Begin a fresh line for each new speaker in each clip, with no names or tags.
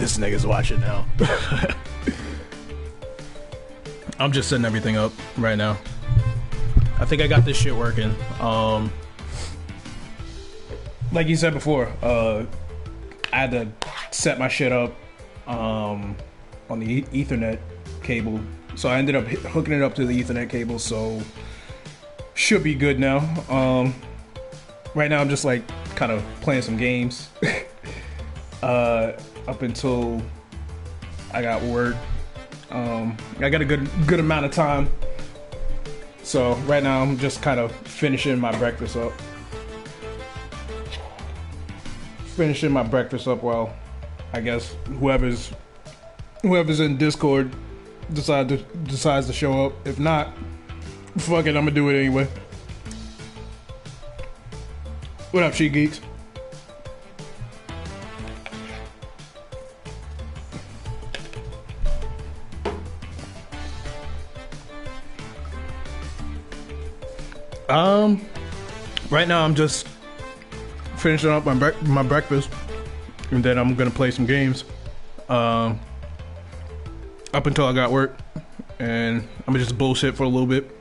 This nigga's watching now. I'm just setting everything up right now. I think I got this shit working. Like you said before, I had to set my shit up on the Ethernet cable. So I ended up hooking it up to the Ethernet cable, so should be good now. Right now I'm just like kind of playing some games up until I got work. I got a good amount of time. So right now I'm just kind of finishing my breakfast up. While I guess whoever's in Discord decides to show up. If not, fuck it, I'm gonna do it anyway. What up, She Geeks? Right now I'm just finishing up my breakfast, and then I'm gonna play some games up until I got work, and I'm gonna just bullshit for a little bit.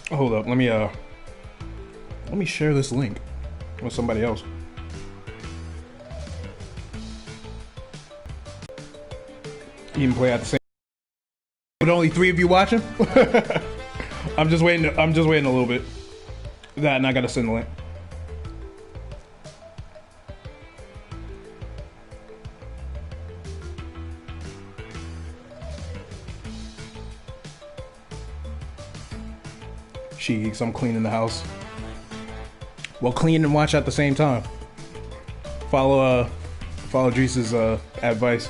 Hold up, let me share this link with somebody else. You can play at the same. With only 3 of you watching. I'm just waiting a little bit. That, and I gotta send the link. Geeks, I'm cleaning the house. Well, clean and watch at the same time. Follow Dreese's advice.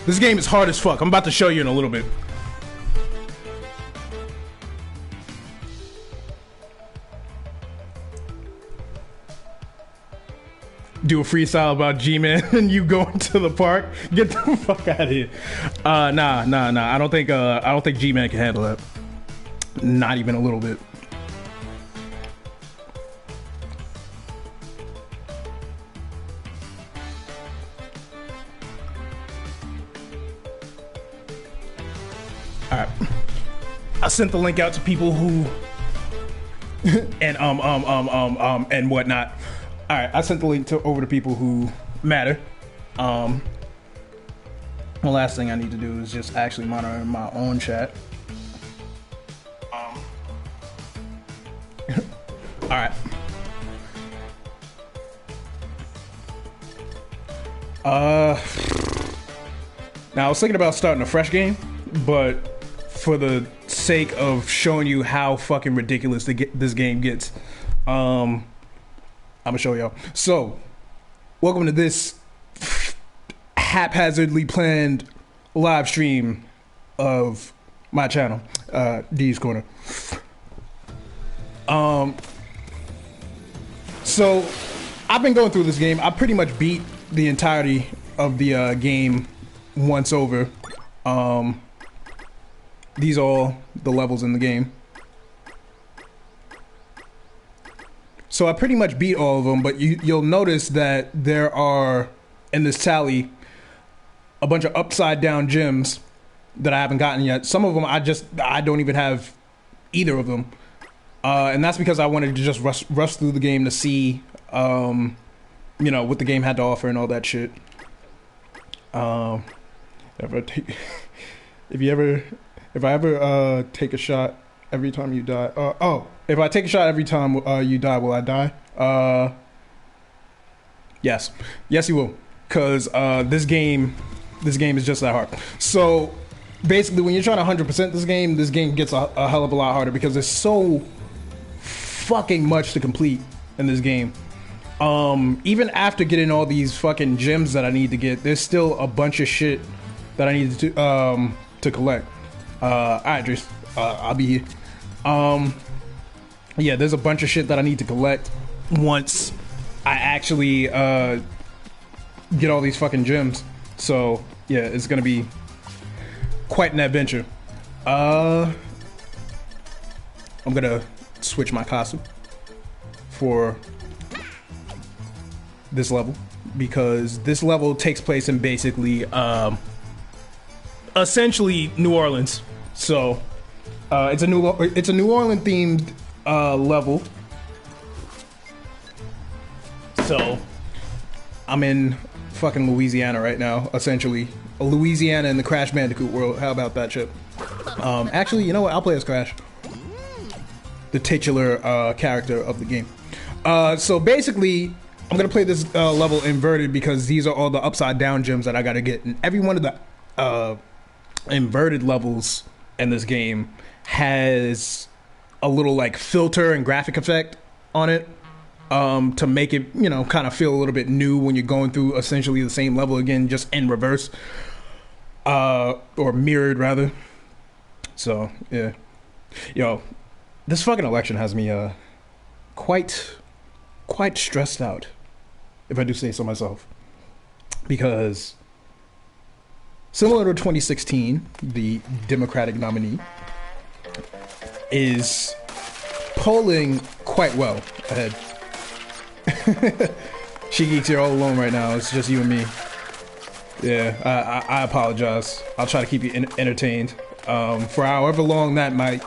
This game is hard as fuck. I'm about to show you in a little bit. Do a freestyle about G-Man and you going to the park. Get the fuck out of here. Nah. I don't think G-Man can handle that. Not even a little bit. All right. I sent the link out to people who and whatnot. All right, I sent the link over to people who matter. The last thing I need to do is just actually monitor my own chat. All right. Now I was thinking about starting a fresh game, but for the sake of showing you how fucking ridiculous this game gets, I'm gonna show y'all. So, welcome to this haphazardly planned live stream of my channel, D's Corner. So, I've been going through this game. I pretty much beat the entirety of the game once over. These are all the levels in the game. So I pretty much beat all of them, but you'll notice that there are, in this tally, a bunch of upside down gems that I haven't gotten yet. Some of them I don't even have either of them. And that's because I wanted to just rush through the game to see, what the game had to offer and all that shit. If I ever take a shot every time you die, if I take a shot every time you die, will I die? Yes, you will, because this game is just that hard. So basically, when you're trying to 100% this game gets a hell of a lot harder because there's so fucking much to complete in this game. Even after getting all these fucking gems that I need to get, there's still a bunch of shit that I need to collect. Alright, Dries, I'll be here. Yeah, there's a bunch of shit that I need to collect once I actually get all these fucking gems. So yeah, it's gonna be quite an adventure. I'm gonna switch my costume for this level because this level takes place in basically essentially New Orleans. So it's a New Orleans themed level. So I'm in fucking Louisiana right now, essentially. Louisiana in the Crash Bandicoot world. How about that shit? Actually, you know what? I'll play as Crash, the titular character of the game. So basically, I'm gonna play this level inverted because these are all the upside down gems that I gotta get, and every one of the inverted levels in this game has a little like filter and graphic effect on it to make it, you know, kind of feel a little bit new when you're going through essentially the same level again, just in reverse or mirrored rather. So yeah, yo, this fucking election has me quite stressed out, if I do say so myself, because similar to 2016, the Democratic nominee is polling quite well ahead. She Geeks, you're all alone right now. It's just you and me. Yeah, I apologize. I'll try to keep you entertained for however long that might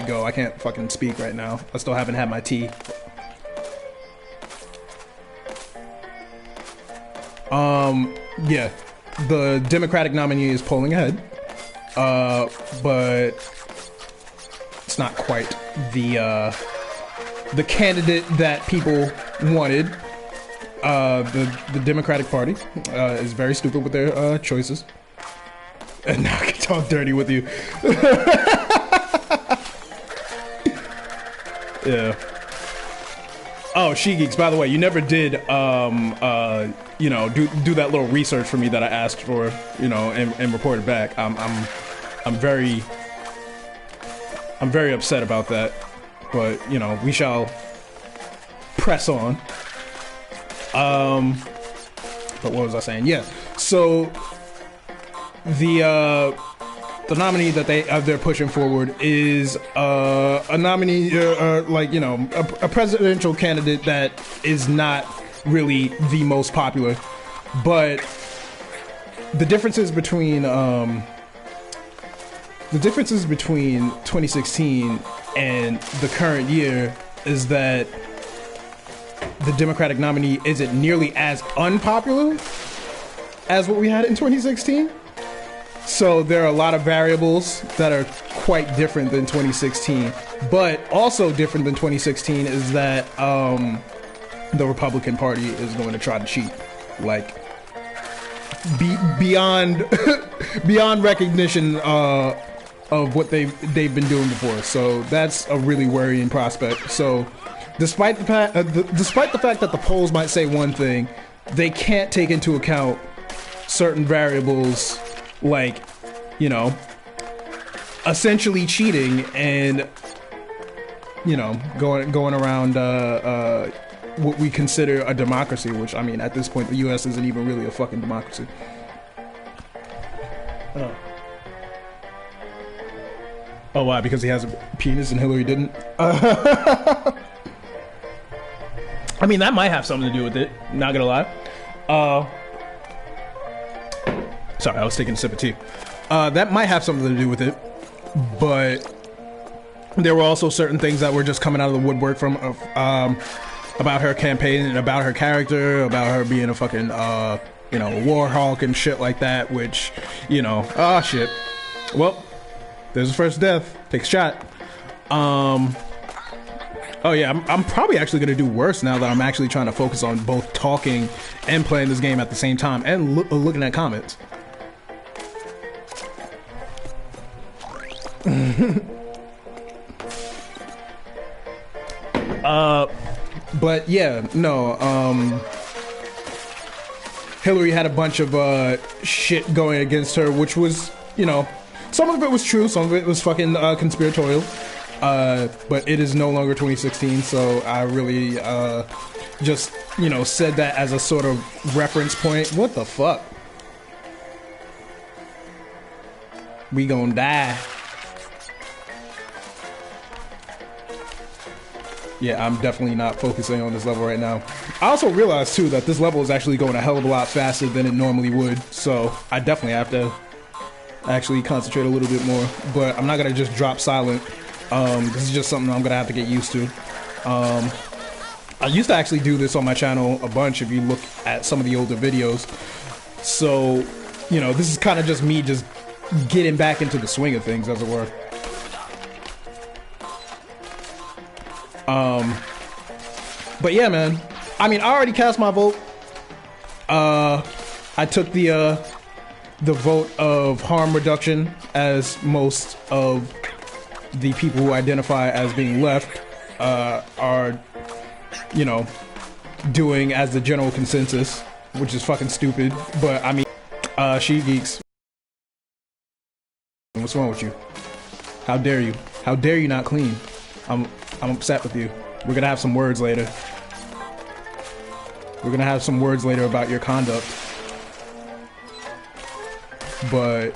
go. I can't fucking speak right now. I still haven't had my tea. Yeah, the Democratic nominee is polling ahead, but it's not quite the candidate that people wanted. The Democratic Party is very stupid with their choices. And now I can talk dirty with you. Yeah. Oh, She Geeks, by the way, you never did, you know, do that little research for me that I asked for, you know, and reported back. I'm very upset about that, but you know, we shall press on. But what was I saying? Yeah. So the nominee that they're pushing forward is a nominee, like, you know, a presidential candidate that is not really the most popular, but the differences between 2016 and the current year is that the Democratic nominee isn't nearly as unpopular as what we had in 2016. So there are a lot of variables that are quite different than 2016, but also different than 2016 is that the Republican Party is going to try to cheat, like beyond beyond recognition of what they've been doing before. So that's a really worrying prospect. So despite the fact that the polls might say one thing, they can't take into account certain variables, like, you know, essentially cheating and, you know, going around what we consider a democracy, which, I mean, at this point the US isn't even really a fucking democracy. Oh, why? Because he has a penis and Hillary didn't? I mean, that might have something to do with it, not gonna lie. Sorry, I was taking a sip of tea. That might have something to do with it, but there were also certain things that were just coming out of the woodwork from about her campaign and about her character, about her being a fucking you know, war hawk and shit like that, which, you know, shit. Well, there's the first death. Take a shot. Oh yeah, I'm probably actually gonna do worse now that I'm actually trying to focus on both talking and playing this game at the same time and looking at comments. But yeah, no. Hillary had a bunch of shit going against her, which was, you know, some of it was true, some of it was fucking conspiratorial. But it is no longer 2016, so I really just, you know, said that as a sort of reference point. What the fuck? We gonna die. Yeah, I'm definitely not focusing on this level right now. I also realized too that this level is actually going a hell of a lot faster than it normally would, so I definitely have to actually concentrate a little bit more. But I'm not gonna just drop silent. This is just something I'm gonna have to get used to. I used to actually do this on my channel a bunch if you look at some of the older videos. So, you know, this is kind of just me just getting back into the swing of things, as it were. But yeah, man. I mean, I already cast my vote. I took the vote of harm reduction, as most of the people who identify as being left are, you know, doing as the general consensus, which is fucking stupid. But I mean, she geeks. What's wrong with you? How dare you? How dare you not clean? I'm upset with you. We're gonna have some words later. We're gonna have some words later about your conduct. But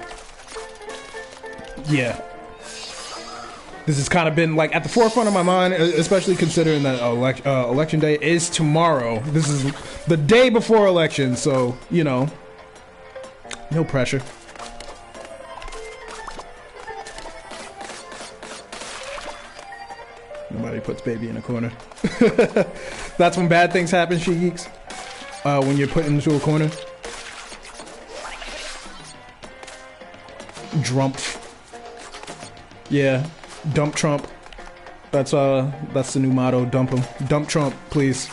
yeah, this has kind of been like at the forefront of my mind, especially considering that election day is tomorrow. This is the day before election, so you know, no pressure. Nobody puts baby in a corner. That's when bad things happen, she geeks. When you're put into a corner. Drumpf. Yeah, dump Trump. That's the new motto. Dump him. Dump Trump, please.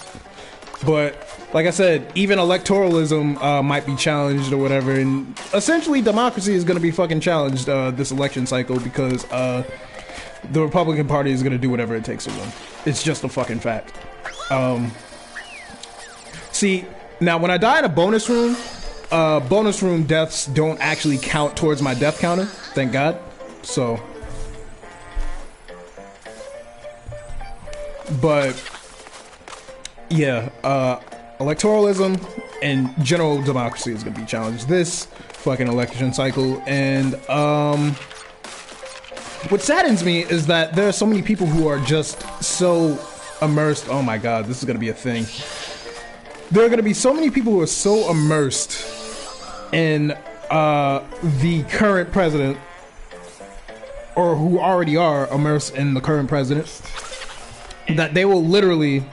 But like I said, even electoralism might be challenged or whatever, and essentially democracy is going to be fucking challenged this election cycle because the Republican Party is going to do whatever it takes to win. It's just a fucking fact. See, now when I die in a bonus room deaths don't actually count towards my death counter, thank God. So, but yeah, electoralism and general democracy is going to be challenged this fucking election cycle. And what saddens me is that there are so many people who are just so immersed. Oh my God, this is going to be a thing. There are going to be so many people who are so immersed in the current president, or who already are immersed in the current president, that they will literally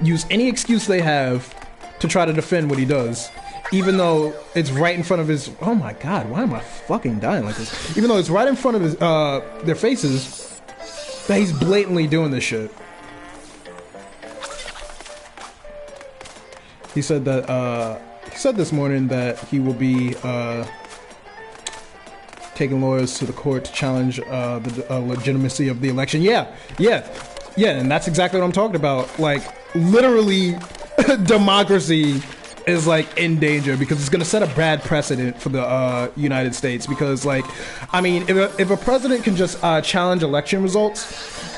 use any excuse they have to try to defend what he does, even though it's right in front of his. Oh my God, why am I fucking dying like this? Even though it's right in front of his their faces, that he's blatantly doing this shit. He said that he said this morning that he will be taking lawyers to the court to challenge the legitimacy of the election. Yeah, and that's exactly what I'm talking about. Like, literally, democracy is like in danger because it's going to set a bad precedent for the United States. Because, like, I mean, if a president can just challenge election results,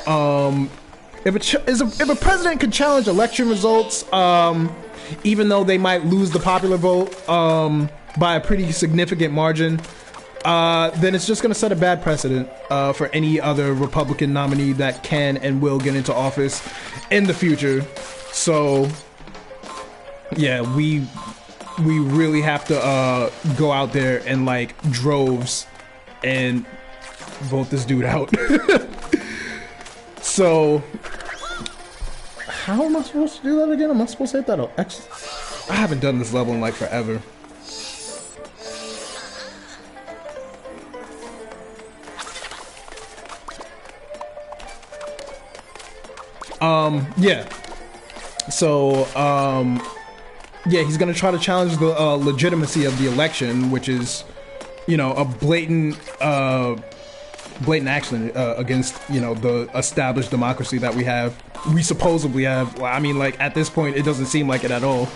if a president can challenge election results, even though they might lose the popular vote by a pretty significant margin, then it's just going to set a bad precedent for any other Republican nominee that can and will get into office in the future. So, yeah, we really have to go out there and like droves and vote this dude out. So, how am I supposed to do that again? Am I supposed to hit that X? I haven't done this level in like forever. Yeah. So, yeah, he's gonna try to challenge the legitimacy of the election, which is, you know, a blatant action against, you know, the established democracy that we have. we supposedly have. Well, I mean, like, at this point, it doesn't seem like it at all.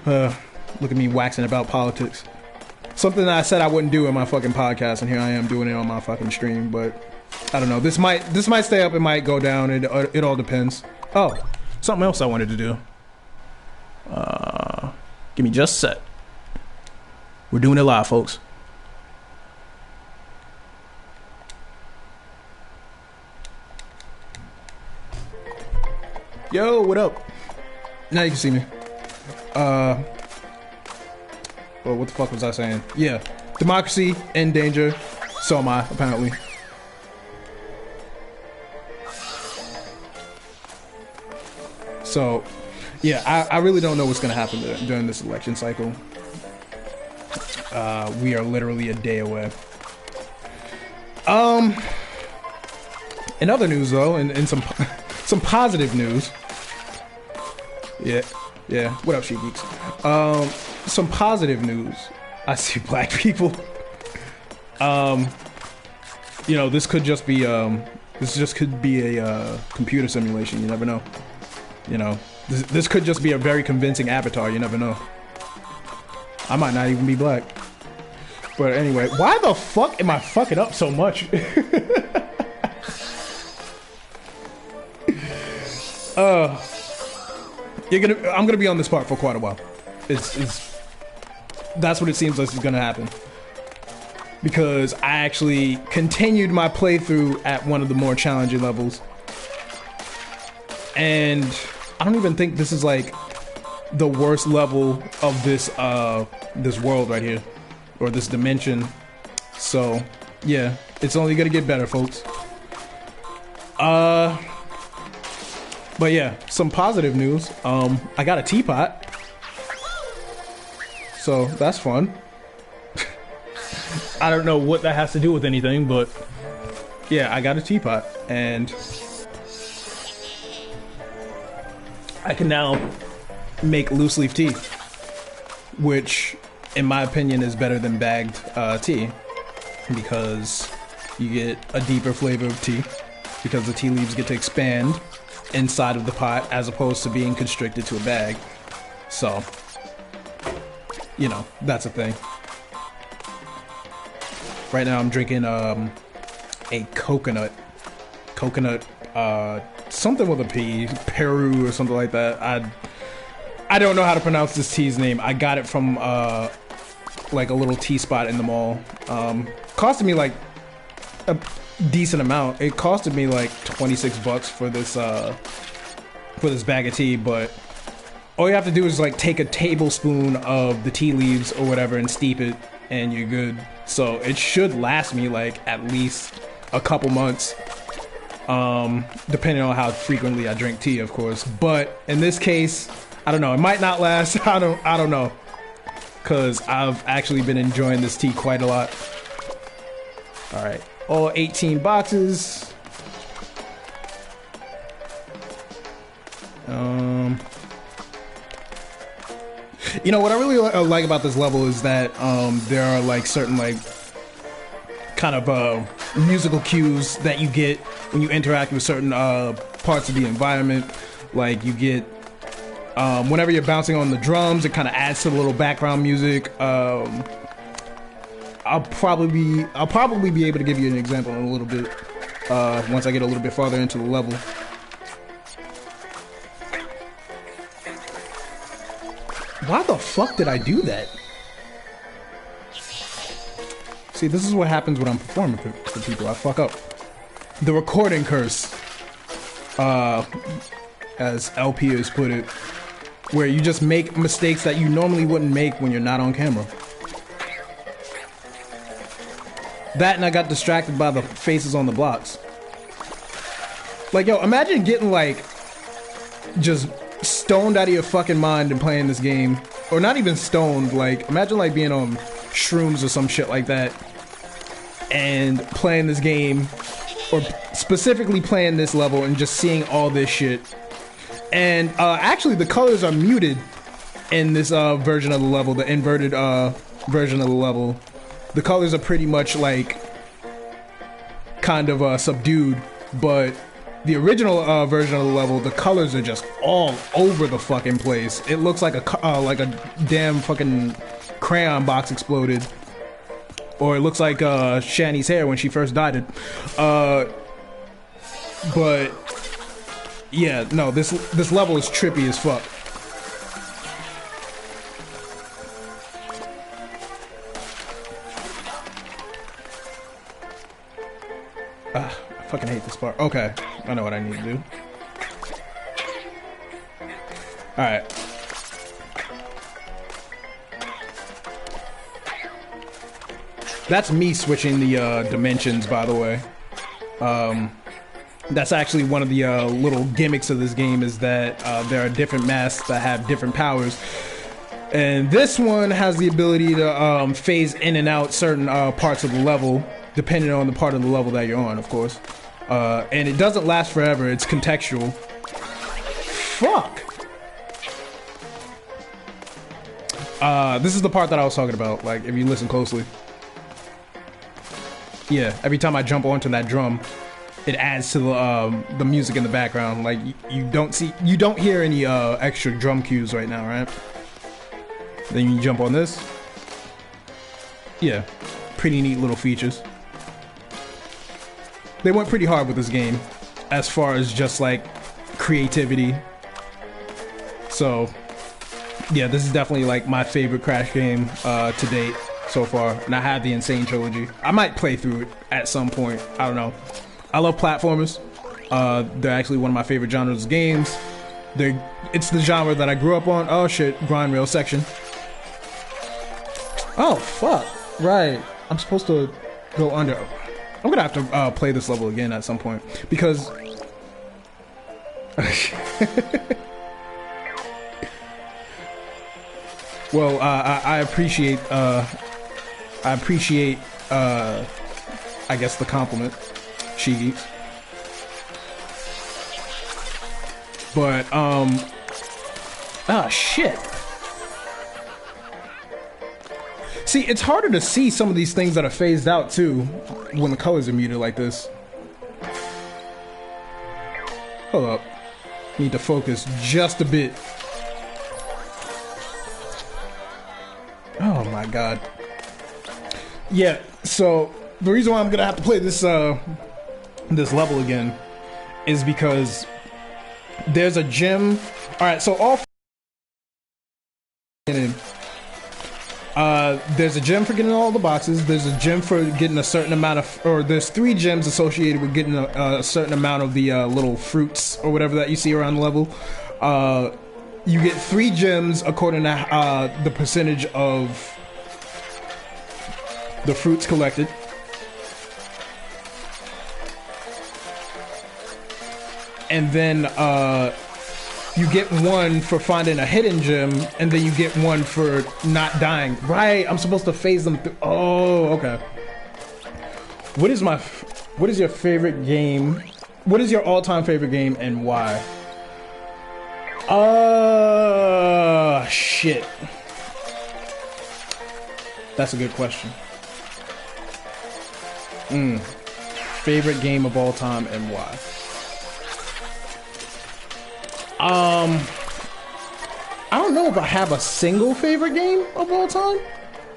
Look at me waxing about politics. Something that I said I wouldn't do in my fucking podcast, and here I am doing it on my fucking stream, but I don't know. This might stay up, it might go down, it all depends. Oh, something else I wanted to do. Give me just a sec. We're doing it live, folks. Yo, what up? Now you can see me. Well, what the fuck was I saying? Yeah, democracy in danger. So am I, apparently. So, yeah, I really don't know what's gonna happen during this election cycle. We are literally a day away. In other news, though, in some positive news. Yeah. What up, She Geeks? Some positive news. I see black people. You know, this could just be could be a computer simulation. You never know. You know, this could just be a very convincing avatar. You never know. I might not even be black. But anyway, why the fuck am I fucking up so much? I'm gonna be on this part for quite a while. That's what it seems like is gonna happen. Because I actually continued my playthrough at one of the more challenging levels. And I don't even think this is like the worst level of this world right here. Or this dimension. So, yeah. It's only gonna get better, folks. But yeah, some positive news. I got a teapot. So, that's fun. I don't know what that has to do with anything, but yeah, I got a teapot. And I can now make loose leaf tea. Which, in my opinion, is better than bagged tea. Because you get a deeper flavor of tea. Because the tea leaves get to expand inside of the pot as opposed to being constricted to a bag. So, you know, that's a thing. Right now I'm drinking a coconut, something with a P, Peru or something like that. I don't know how to pronounce this tea's name. I got it from like a little tea spot in the mall. Costed me like a decent amount. It costed me like 26 bucks for this bag of tea, but all you have to do is like take a tablespoon of the tea leaves or whatever and steep it and you're good. So it should last me like at least a couple months, depending on how frequently I drink tea, of course. But in this case, I don't know, it might not last. I don't know, because I've actually been enjoying this tea quite a lot. All right, all 18 boxes. You know what I really like about this level is that there are like certain like kind of musical cues that you get when you interact with certain parts of the environment. Like you get whenever you're bouncing on the drums, it kind of adds to the little background music. I'll probably be able to give you an example in a little bit once I get a little bit farther into the level. Why the fuck did I do that? See, this is what happens when I'm performing for people. I fuck up. The recording curse, as LP has put it, where you just make mistakes that you normally wouldn't make when you're not on camera. That and I got distracted by the faces on the blocks. Like, yo, imagine getting like just stoned out of your fucking mind and playing this game. Or not even stoned, like imagine like being on shrooms or some shit like that and playing this game, or specifically playing this level and just seeing all this shit. And actually the colors are muted in this version of the level, the inverted version of the level. The colors are pretty much like kind of subdued, but The original version of the level, the colors are just all over the fucking place. It looks like a damn fucking crayon box exploded, or it looks like Shani's hair when she first dyed it. But yeah, no, this level is trippy as fuck. I fucking hate this part. Okay, I know what I need to do. Alright. That's me switching the dimensions, by the way. That's actually one of the little gimmicks of this game, is that there are different masks that have different powers. And this one has the ability to phase in and out certain parts of the level, depending on the part of the level that you're on, of course. And it doesn't last forever, it's contextual. Fuck! This is the part that I was talking about, like, if you listen closely. Yeah, every time I jump onto that drum, it adds to the music in the background. Like, you don't hear any extra drum cues right now, right? Then you jump on this. Yeah, pretty neat little features. They went pretty hard with this game, as far as just like creativity. So, yeah, this is definitely like my favorite Crash game to date so far, and I have the Insane Trilogy. I might play through it at some point. I don't know. I love platformers. They're actually one of my favorite genres of games. It's the genre that I grew up on. Oh shit, grind rail section. Oh fuck, right. I'm supposed to go under. I'm gonna have to play this level again at some point, because well, I appreciate I guess the compliment, Shiggy. But ah shit. See, it's harder to see some of these things that are phased out too when the colors are muted like this. Hold up. Need to focus just a bit. Oh my god. Yeah, so the reason why I'm gonna have to play this this level again is because there's a gym. Alright, so all there's a gem for getting all the boxes. There's a gem for getting a certain amount of, or there's 3 gems associated with getting a certain amount of the little fruits or whatever that you see around the level. You get 3 gems according to the percentage of the fruits collected. And then you get 1 for finding a hidden gem, and then you get 1 for not dying. Right, I'm supposed to phase them through. Oh, okay. What is your favorite game? What is your all-time favorite game and why? Shit. That's a good question. Favorite game of all time and why? I don't know if I have a single favorite game of all time.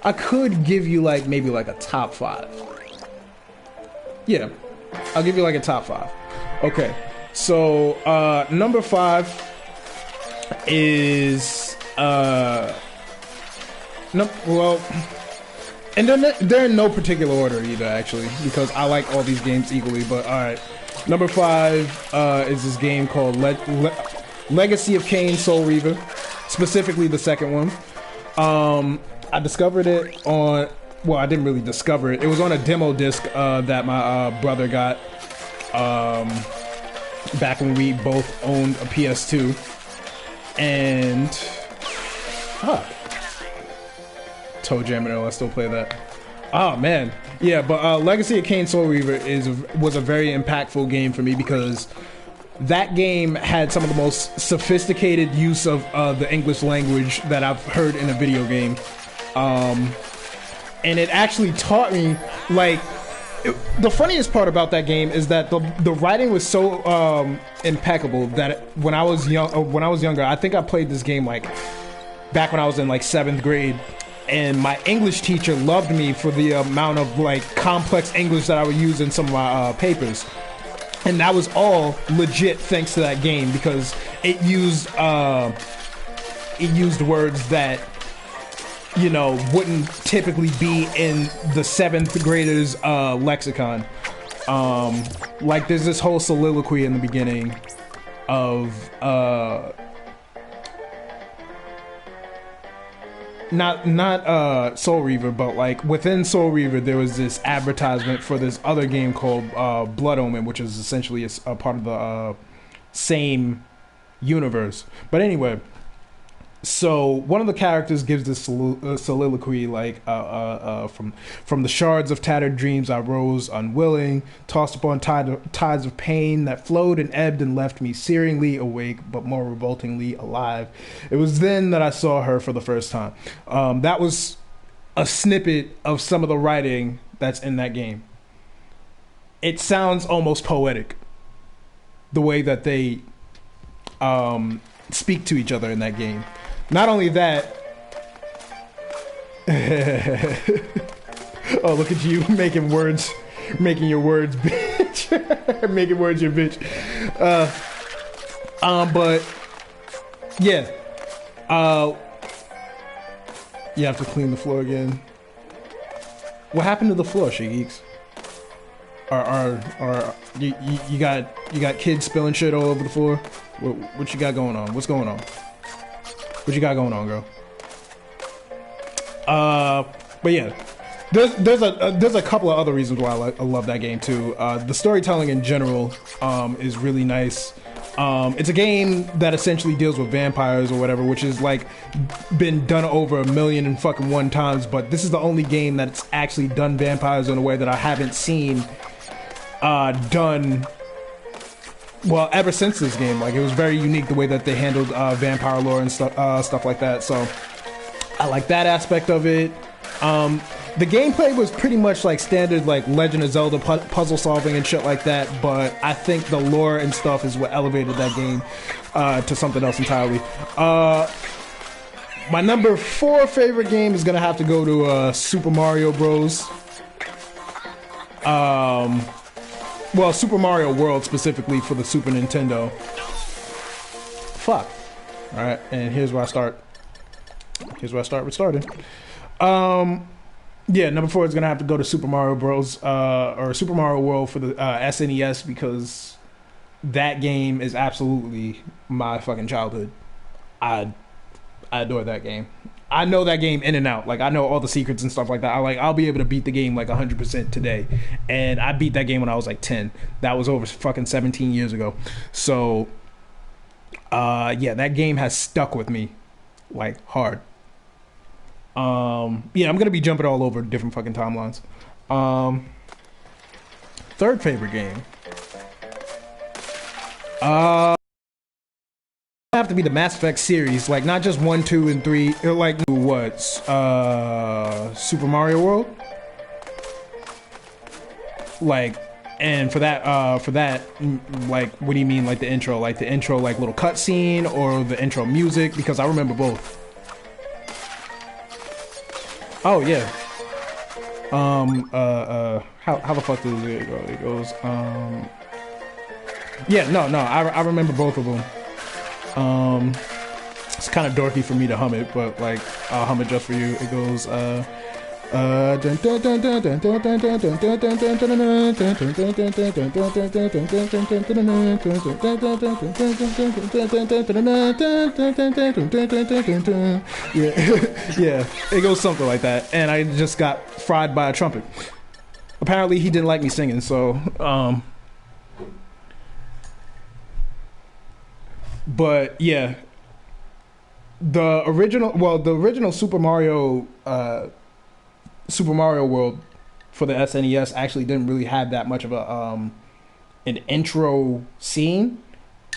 I could give you like maybe like a top 5. Yeah, I'll give you like a top 5. Okay, so number 5 is no, well, and they're in no particular order either, actually, because I like all these games equally. But all right, number 5 is this game called Legacy of Kain Soul Reaver, specifically the second one. I discovered it on, well, I didn't really discover it. It was on a demo disc that my brother got back when we both owned a PS2. And Toe Jam and I still play that. Oh man, yeah. But Legacy of Kain Soul Reaver was a very impactful game for me, because that game had some of the most sophisticated use of the English language that I've heard in a video game. And it actually taught me, like, The funniest part about that game is that the writing was so impeccable that when I was younger, I think I played this game like back when I was in like 7th grade, and my English teacher loved me for the amount of like complex English that I would use in some of my papers. And that was all legit thanks to that game, because it used words that, you know, wouldn't typically be in the 7th grader's lexicon. Like there's this whole soliloquy in the beginning of not Soul Reaver, but like within Soul Reaver there was this advertisement for this other game called Blood Omen, which is essentially a part of the same universe. But anyway, so one of the characters gives this soliloquy like from the shards of tattered dreams I rose unwilling, tossed upon tides of pain that flowed and ebbed and left me searingly awake but more revoltingly alive. It was then that I saw her for the first time. That was a snippet of some of the writing that's in that game. It sounds almost poetic, the way that they speak to each other in that game. Not only that, oh, look at you making your words, bitch. Making words your bitch. But yeah, you have to clean the floor again. What happened to the floor, Geeks? Are you got kids spilling shit all over the floor? What you got going on? What's going on? What you got going on, girl? But yeah, there's a couple of other reasons why I love that game too. The storytelling in general is really nice. It's a game that essentially deals with vampires or whatever, which is like been done over 1,000,001 times. But this is the only game that's actually done vampires in a way that I haven't seen done. Well, ever since this game, like it was very unique the way that they handled vampire lore and stuff like that. So I like that aspect of it. The gameplay was pretty much like standard, like Legend of Zelda puzzle solving and shit like that. But I think the lore and stuff is what elevated that game to something else entirely. My number 4 favorite game is gonna have to go to Super Mario Bros. Well, Super Mario World specifically for the Super Nintendo. Fuck. Alright, and here's where I start. Here's where I start restarting. Yeah, number 4 is gonna have to go to Super Mario Bros. Or Super Mario World for the SNES, because that game is absolutely my fucking childhood. I adore that game. I know that game in and out. Like I know all the secrets and stuff like that. I'll be able to beat the game like 100% today. And I beat that game when I was like 10. That was over fucking 17 years ago. So yeah, that game has stuck with me like hard. Yeah, I'm gonna be jumping all over different fucking timelines. Third favorite game. Have to be the Mass Effect series, like not just 1, 2, and 3. Like what? Super Mario World. Like, and for that, like, what do you mean, like the intro, like little cutscene, or the intro music? Because I remember both. Oh yeah. How the fuck does it go? It goes, yeah, no, I remember both of them. It's kind of dorky for me to hum it, but like I'll hum it just for you. It goes yeah. Yeah, it goes something like that, and I just got fried by a trumpet. Apparently he didn't like me singing, so but yeah, the original Super Mario World for the SNES actually didn't really have that much of a an intro scene.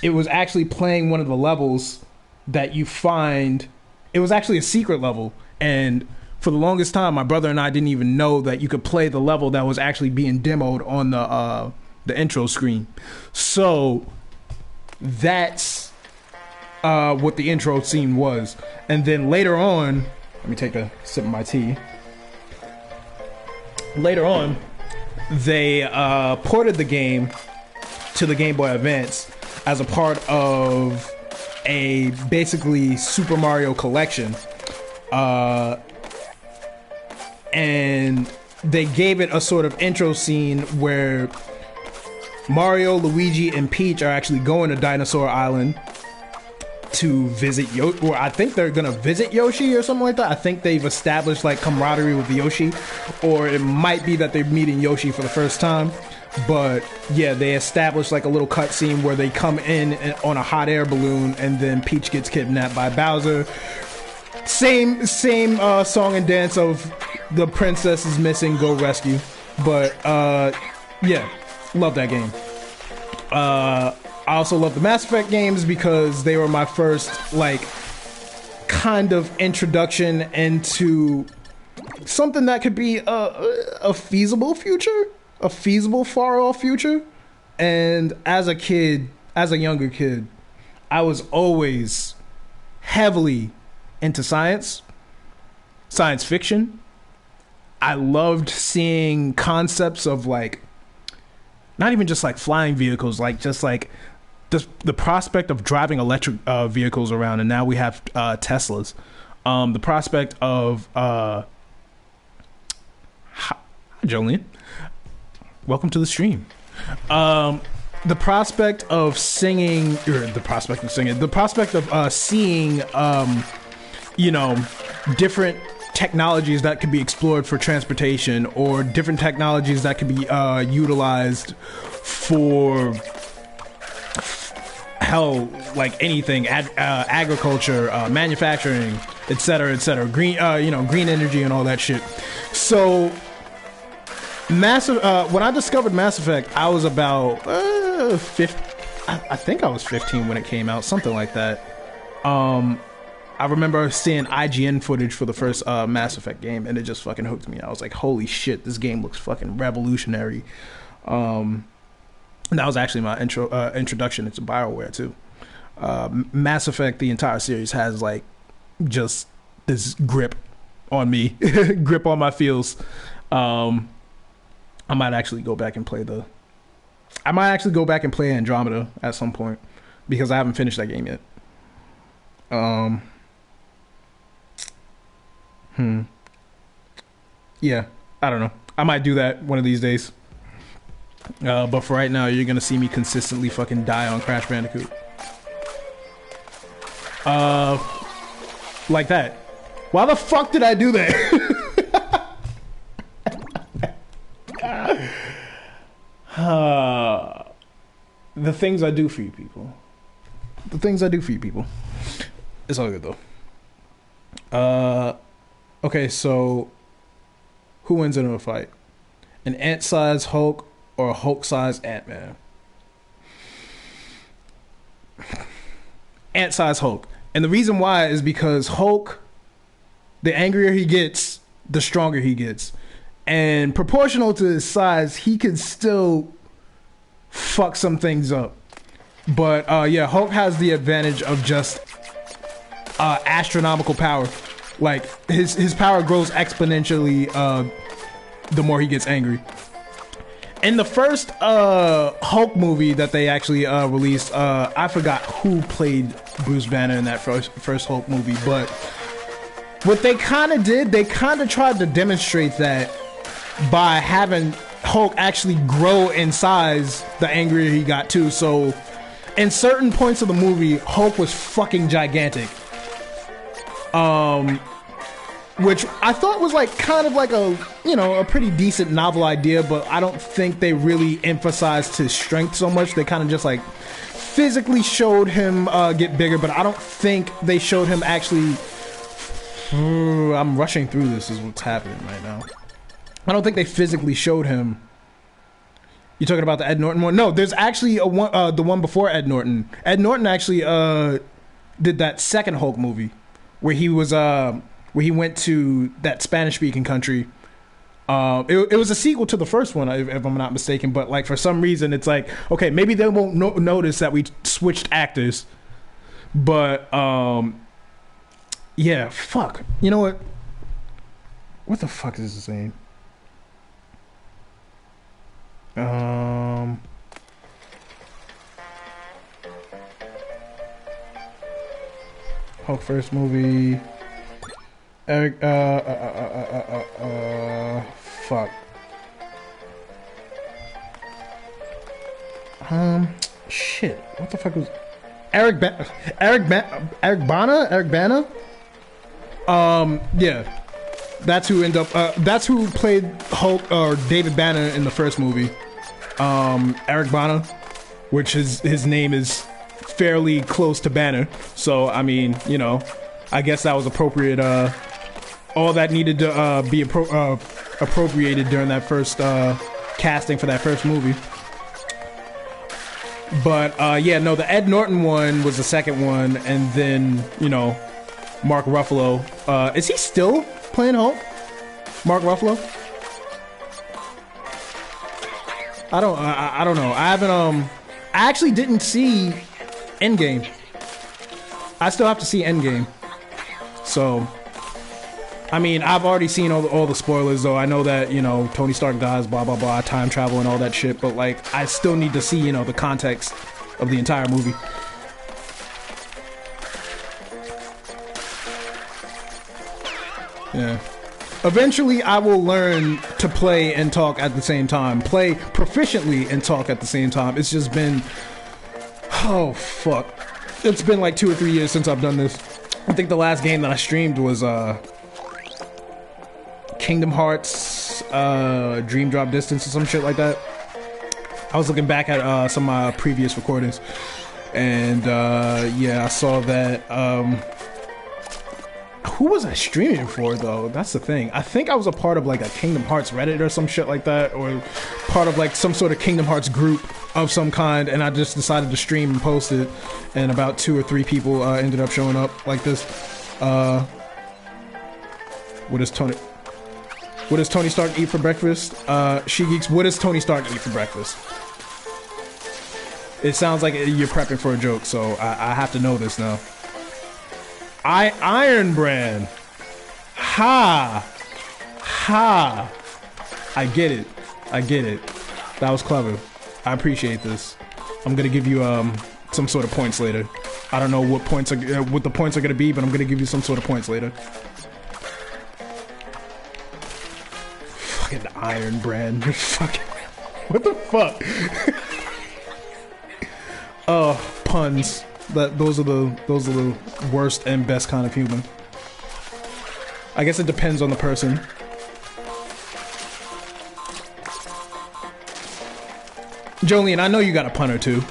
It was actually playing one of the levels that you find. It was actually a secret level, and for the longest time, my brother and I didn't even know that you could play the level that was actually being demoed on the intro screen. So that's what the intro scene was. And then later on, let me take a sip of my tea. Later on, they ported the game to the Game Boy Advance as a part of a basically Super Mario collection. And they gave it a sort of intro scene where Mario, Luigi, and Peach are actually going to Dinosaur Island to visit Yoshi. Or I think they're gonna visit Yoshi or something like that. I think they've established like camaraderie with Yoshi, or it might be that they're meeting Yoshi for the first time. But yeah, they established like a little cutscene where they come in on a hot air balloon, and then Peach gets kidnapped by Bowser. Same song and dance of the princess is missing, go rescue. But yeah, love that game. I also love the Mass Effect games because they were my first like kind of introduction into something that could be a feasible future, a feasible far off future. And as a younger kid, I was always heavily into science fiction. I loved seeing concepts of like, not even just like flying vehicles, like just like the prospect of driving electric vehicles around, and now we have Teslas. The prospect of hi Jolene, welcome to the stream. The prospect of seeing you know, different technologies that could be explored for transportation, or different technologies that could be utilized for hell, like anything, agriculture, manufacturing, etc., green, green energy and all that shit. So massive. When I discovered Mass Effect, I was about 15. I think I was 15 when it came out, something like that. I remember seeing IGN footage for the first Mass Effect game, and it just fucking hooked me. I was like, holy shit, this game looks fucking revolutionary. And that was actually my introduction into BioWare too. Mass Effect, the entire series, has like just this grip on me, grip on my feels. I might actually go back and play Andromeda at some point, because I haven't finished that game yet. Yeah, I don't know. I might do that one of these days. But for right now, you're gonna see me consistently fucking die on Crash Bandicoot. Like that. Why the fuck did I do that? The things I do for you people. The things I do for you people. It's all good though. Okay, so who wins in a fight? An ant-sized Hulk or a Hulk-sized Ant-Man? Ant-sized Hulk. And the reason why is because Hulk, the angrier he gets, the stronger he gets. And proportional to his size, he can still fuck some things up. But yeah, Hulk has the advantage of just astronomical power. Like his power grows exponentially the more he gets angry. In the first Hulk movie that they actually released, I forgot who played Bruce Banner in that first Hulk movie, but what they kind of did, they kind of tried to demonstrate that by having Hulk actually grow in size the angrier he got too. So in certain points of the movie, Hulk was fucking gigantic. Which I thought was like kind of like a pretty decent novel idea, but I don't think they really emphasized his strength so much. They kind of just like physically showed him get bigger, but I don't think they showed him actually. I'm rushing through this is what's happening right now. I don't think they physically showed him. You talking about the Ed Norton one? No, there's actually the one before Ed Norton. Ed Norton actually did that second Hulk movie where he was where he went to that Spanish-speaking country. It was a sequel to the first one, if I'm not mistaken. But like for some reason, it's like, okay, maybe they won't notice that we switched actors. But yeah, fuck. You know what? What the fuck is this name? Hulk first movie. Eric. Fuck. Shit. What the fuck was Eric Bana? Yeah. That's who ended up. That's who played Hulk or David Banner in the first movie. Eric Bana, which his name is fairly close to Banner. So I mean, you know, I guess that was appropriate. All that needed to be appropriated during that first casting for that first movie. But yeah, no, the Ed Norton one was the second one, and then you know, Mark Ruffalo. Is he still playing Hulk? Mark Ruffalo? I don't know. I haven't I actually didn't see Endgame. I still have to see Endgame. So I mean, I've already seen all the spoilers, though. I know that, you know, Tony Stark dies, blah, blah, blah, time travel and all that shit. But, like, I still need to see, you know, the context of the entire movie. Yeah. Eventually, I will learn to play and talk at the same time. Play proficiently and talk at the same time. It's just been... Oh, fuck. It's been like 2 or 3 years since I've done this. I think the last game that I streamed was, Kingdom Hearts, Dream Drop Distance or some shit like that. I was looking back at some of my previous recordings, and yeah, I saw that. Who was I streaming for though? That's the thing. I think I was a part of like a Kingdom Hearts Reddit or some shit like that, or part of like some sort of Kingdom Hearts group of some kind, and I just decided to stream and post it, and about 2 or 3 people ended up showing up like this. What does Tony Stark eat for breakfast? She Geeks, what does Tony Stark eat for breakfast? It sounds like you're prepping for a joke, so I have to know this now. Iron Brand. Ha! Ha! I get it. I get it. That was clever. I appreciate this. I'm gonna give you some sort of points later. I don't know what the points are gonna be, but I'm gonna give you some sort of points later. Fucking Iron Brand. Fucking. What the fuck? Oh, puns. Those are the worst and best kind of humor. I guess it depends on the person. Jolene, I know you got a pun or two.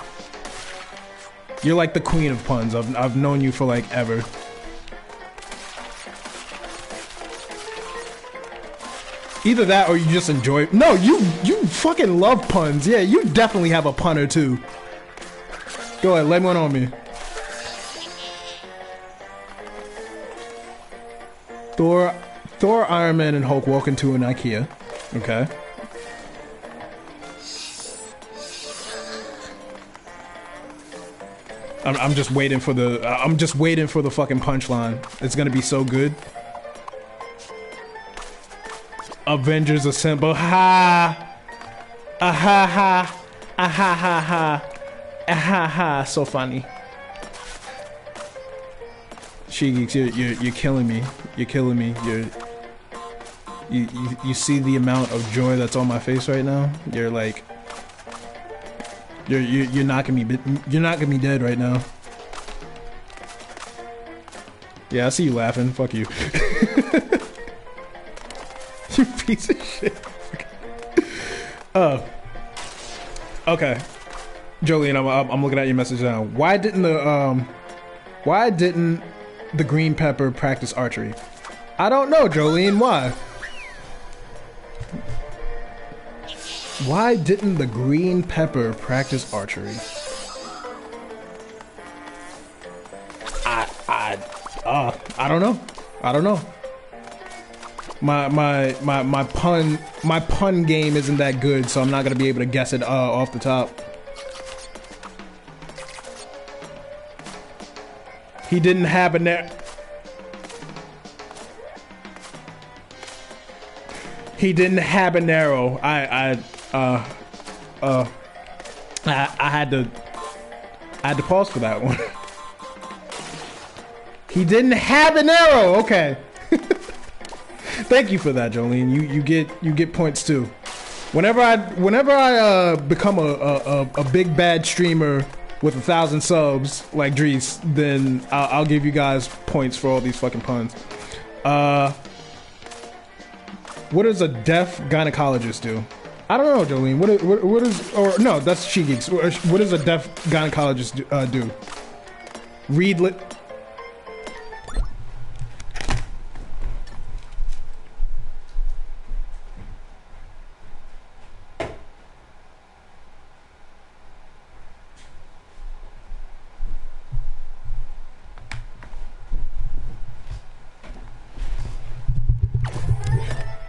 You're like the queen of puns. I've known you for like ever. Either that or you just enjoy. No, you fucking love puns. Yeah, you definitely have a pun or two. Go ahead, lay one on me. Thor, Iron Man, and Hulk walk into an IKEA. Okay. I'm just waiting for the fucking punchline. It's gonna be so good. Avengers assemble. Ha! Ah ha ha! Ah ha ha ha! Ah ha ha! So funny. She Geeks, you're killing me. You're killing me. You see the amount of joy that's on my face right now? You're like, you're knocking me dead right now. Yeah, I see you laughing. Fuck you. You piece of shit. Oh. Okay. Jolene, I'm looking at your message now. Why didn't the green pepper practice archery? I don't know, Jolene. Why? Why didn't the green pepper practice archery? I don't know. I don't know. My pun game isn't that good, so I'm not gonna be able to guess it off the top. He didn't have a He didn't habanero. I had to pause for that one. He didn't habanero. Okay. Thank you for that, Jolene. You get points too. Whenever I become a big bad streamer with 1,000 subs like Drees, then I'll give you guys points for all these fucking puns. What does a deaf gynecologist do? I don't know, Jolene. What is, or no, that's She Geeks. What does a deaf gynecologist do? Read lit.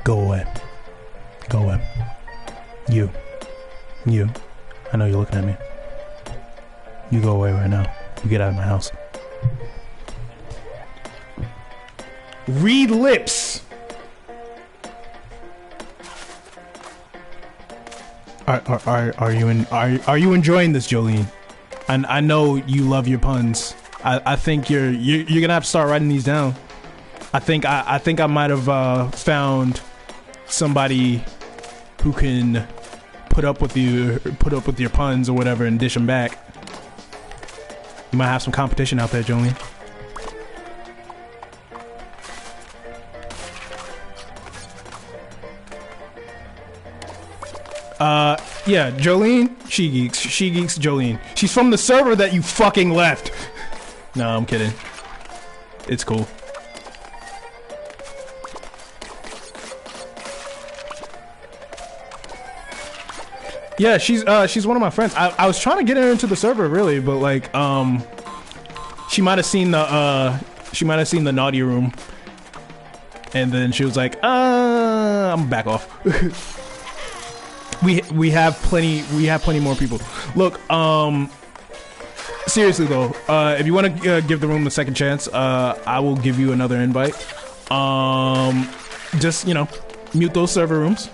Go away. Go away. You. I know you're looking at me. You go away right now. You get out of my house. Read lips. Are you enjoying this, Jolene? And I know you love your puns. I think you're gonna have to start writing these down. I think I might have found somebody who can put up with your puns or whatever and dish them back. You might have some competition out there, Jolene. Yeah, Jolene, She Geeks, Jolene. She's from the server that you fucking left. No, I'm kidding. It's cool. Yeah, she's one of my friends. I was trying to get her into the server really, but like she might have seen the naughty room, and then she was like, I'm back off. we have plenty more people. Look, seriously though, if you want to give the room a second chance, I will give you another invite. Just, you know, mute those server rooms.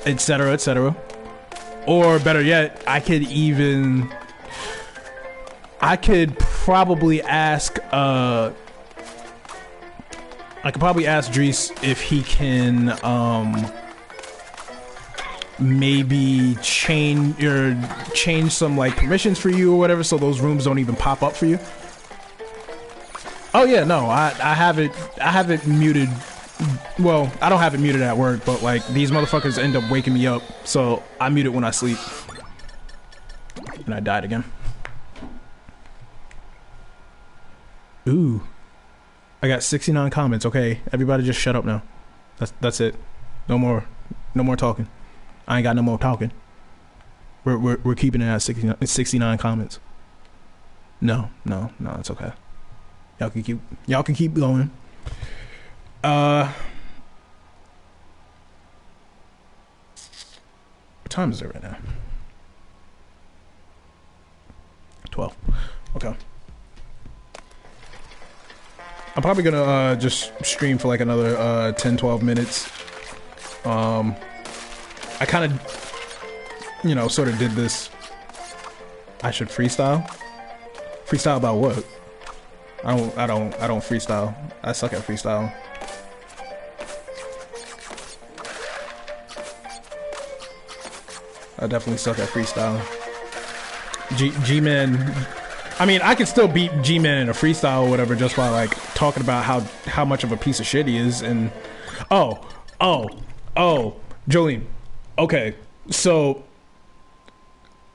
Etc, etc. Or better yet, I could probably ask Drees if he can maybe change some like permissions for you or whatever, so those rooms don't even pop up for you. Oh yeah, no, I have it muted. Well, I don't have it muted at work, but like these motherfuckers end up waking me up, so I mute it when I sleep. And I died again. Ooh, I got 69 comments. Okay, everybody, just shut up now. That's it. No more talking. I ain't got no more talking. We're keeping it at 69 comments. No, it's okay. Y'all can keep going. What time is it right now? 12. Okay. I'm probably gonna just stream for like another 10-12 minutes. I kind of, you know, sort of did this. I should freestyle. Freestyle about what? I don't freestyle. I suck at freestyle. I definitely suck at freestyle. G-Man. I mean, I could still beat G-Man in a freestyle or whatever just by like talking about how much of a piece of shit he is. And oh, Jolene. Okay, so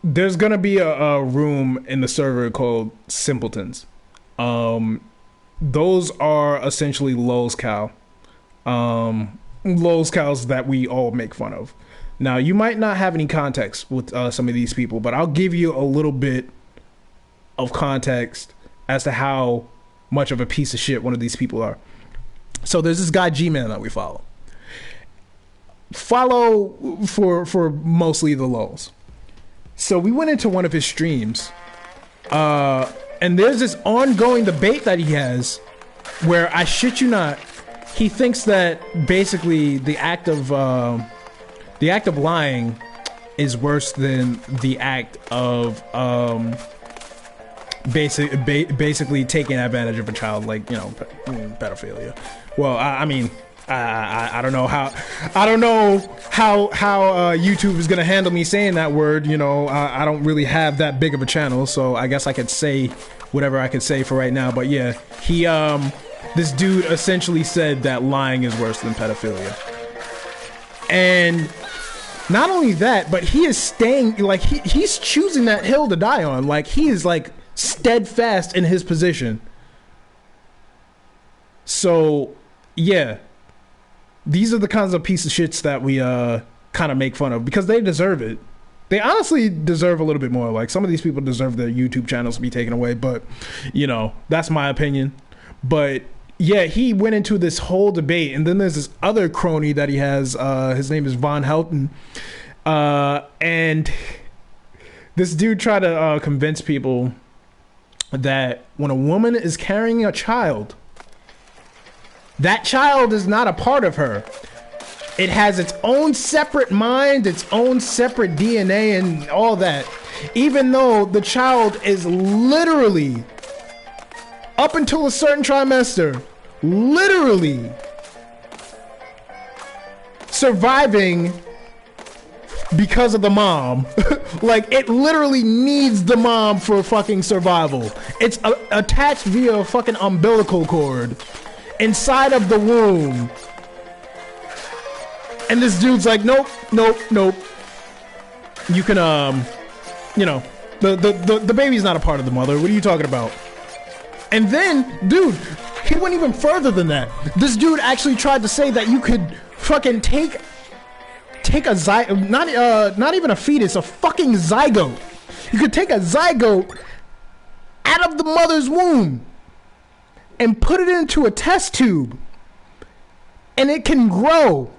there's gonna be a room in the server called Simpletons. Those are essentially lolcows that we all make fun of. Now, you might not have any context with some of these people, but I'll give you a little bit of context as to how much of a piece of shit one of these people are. So there's this guy G-Man that we follow for mostly the lulz. So we went into one of his streams, and there's this ongoing debate that he has where, I shit you not, he thinks that basically the act of lying is worse than the act of basically taking advantage of a child, like, you know, pedophilia. Well, I mean, I don't know how YouTube is gonna handle me saying that word. You know, I don't really have that big of a channel, so I guess I could say whatever I could say for right now. But yeah, he this dude essentially said that lying is worse than pedophilia, and not only that, but he is staying, like, he's choosing that hill to die on. Like, he is like steadfast in his position. So yeah, these are the kinds of piece of shits that we kind of make fun of because they deserve it. They honestly deserve a little bit more. Like, some of these people deserve their YouTube channels to be taken away, but, you know, that's my opinion. But yeah, he went into this whole debate, and then there's this other crony that he has. His name is Von Helton, and this dude tried to convince people that when a woman is carrying a child, that child is not a part of her. It has its own separate mind, its own separate DNA, and all that. Even though the child is literally, up until a certain trimester, literally surviving because of the mom. Like, it literally needs the mom for fucking survival. It's attached via a fucking umbilical cord inside of the womb. And this dude's like, nope. You can, you know, the baby's not a part of the mother. What are you talking about? And then, dude, he went even further than that. This dude actually tried to say that you could fucking take a not even a fetus, a fucking zygote. You could take a zygote out of the mother's womb and put it into a test tube, and it can grow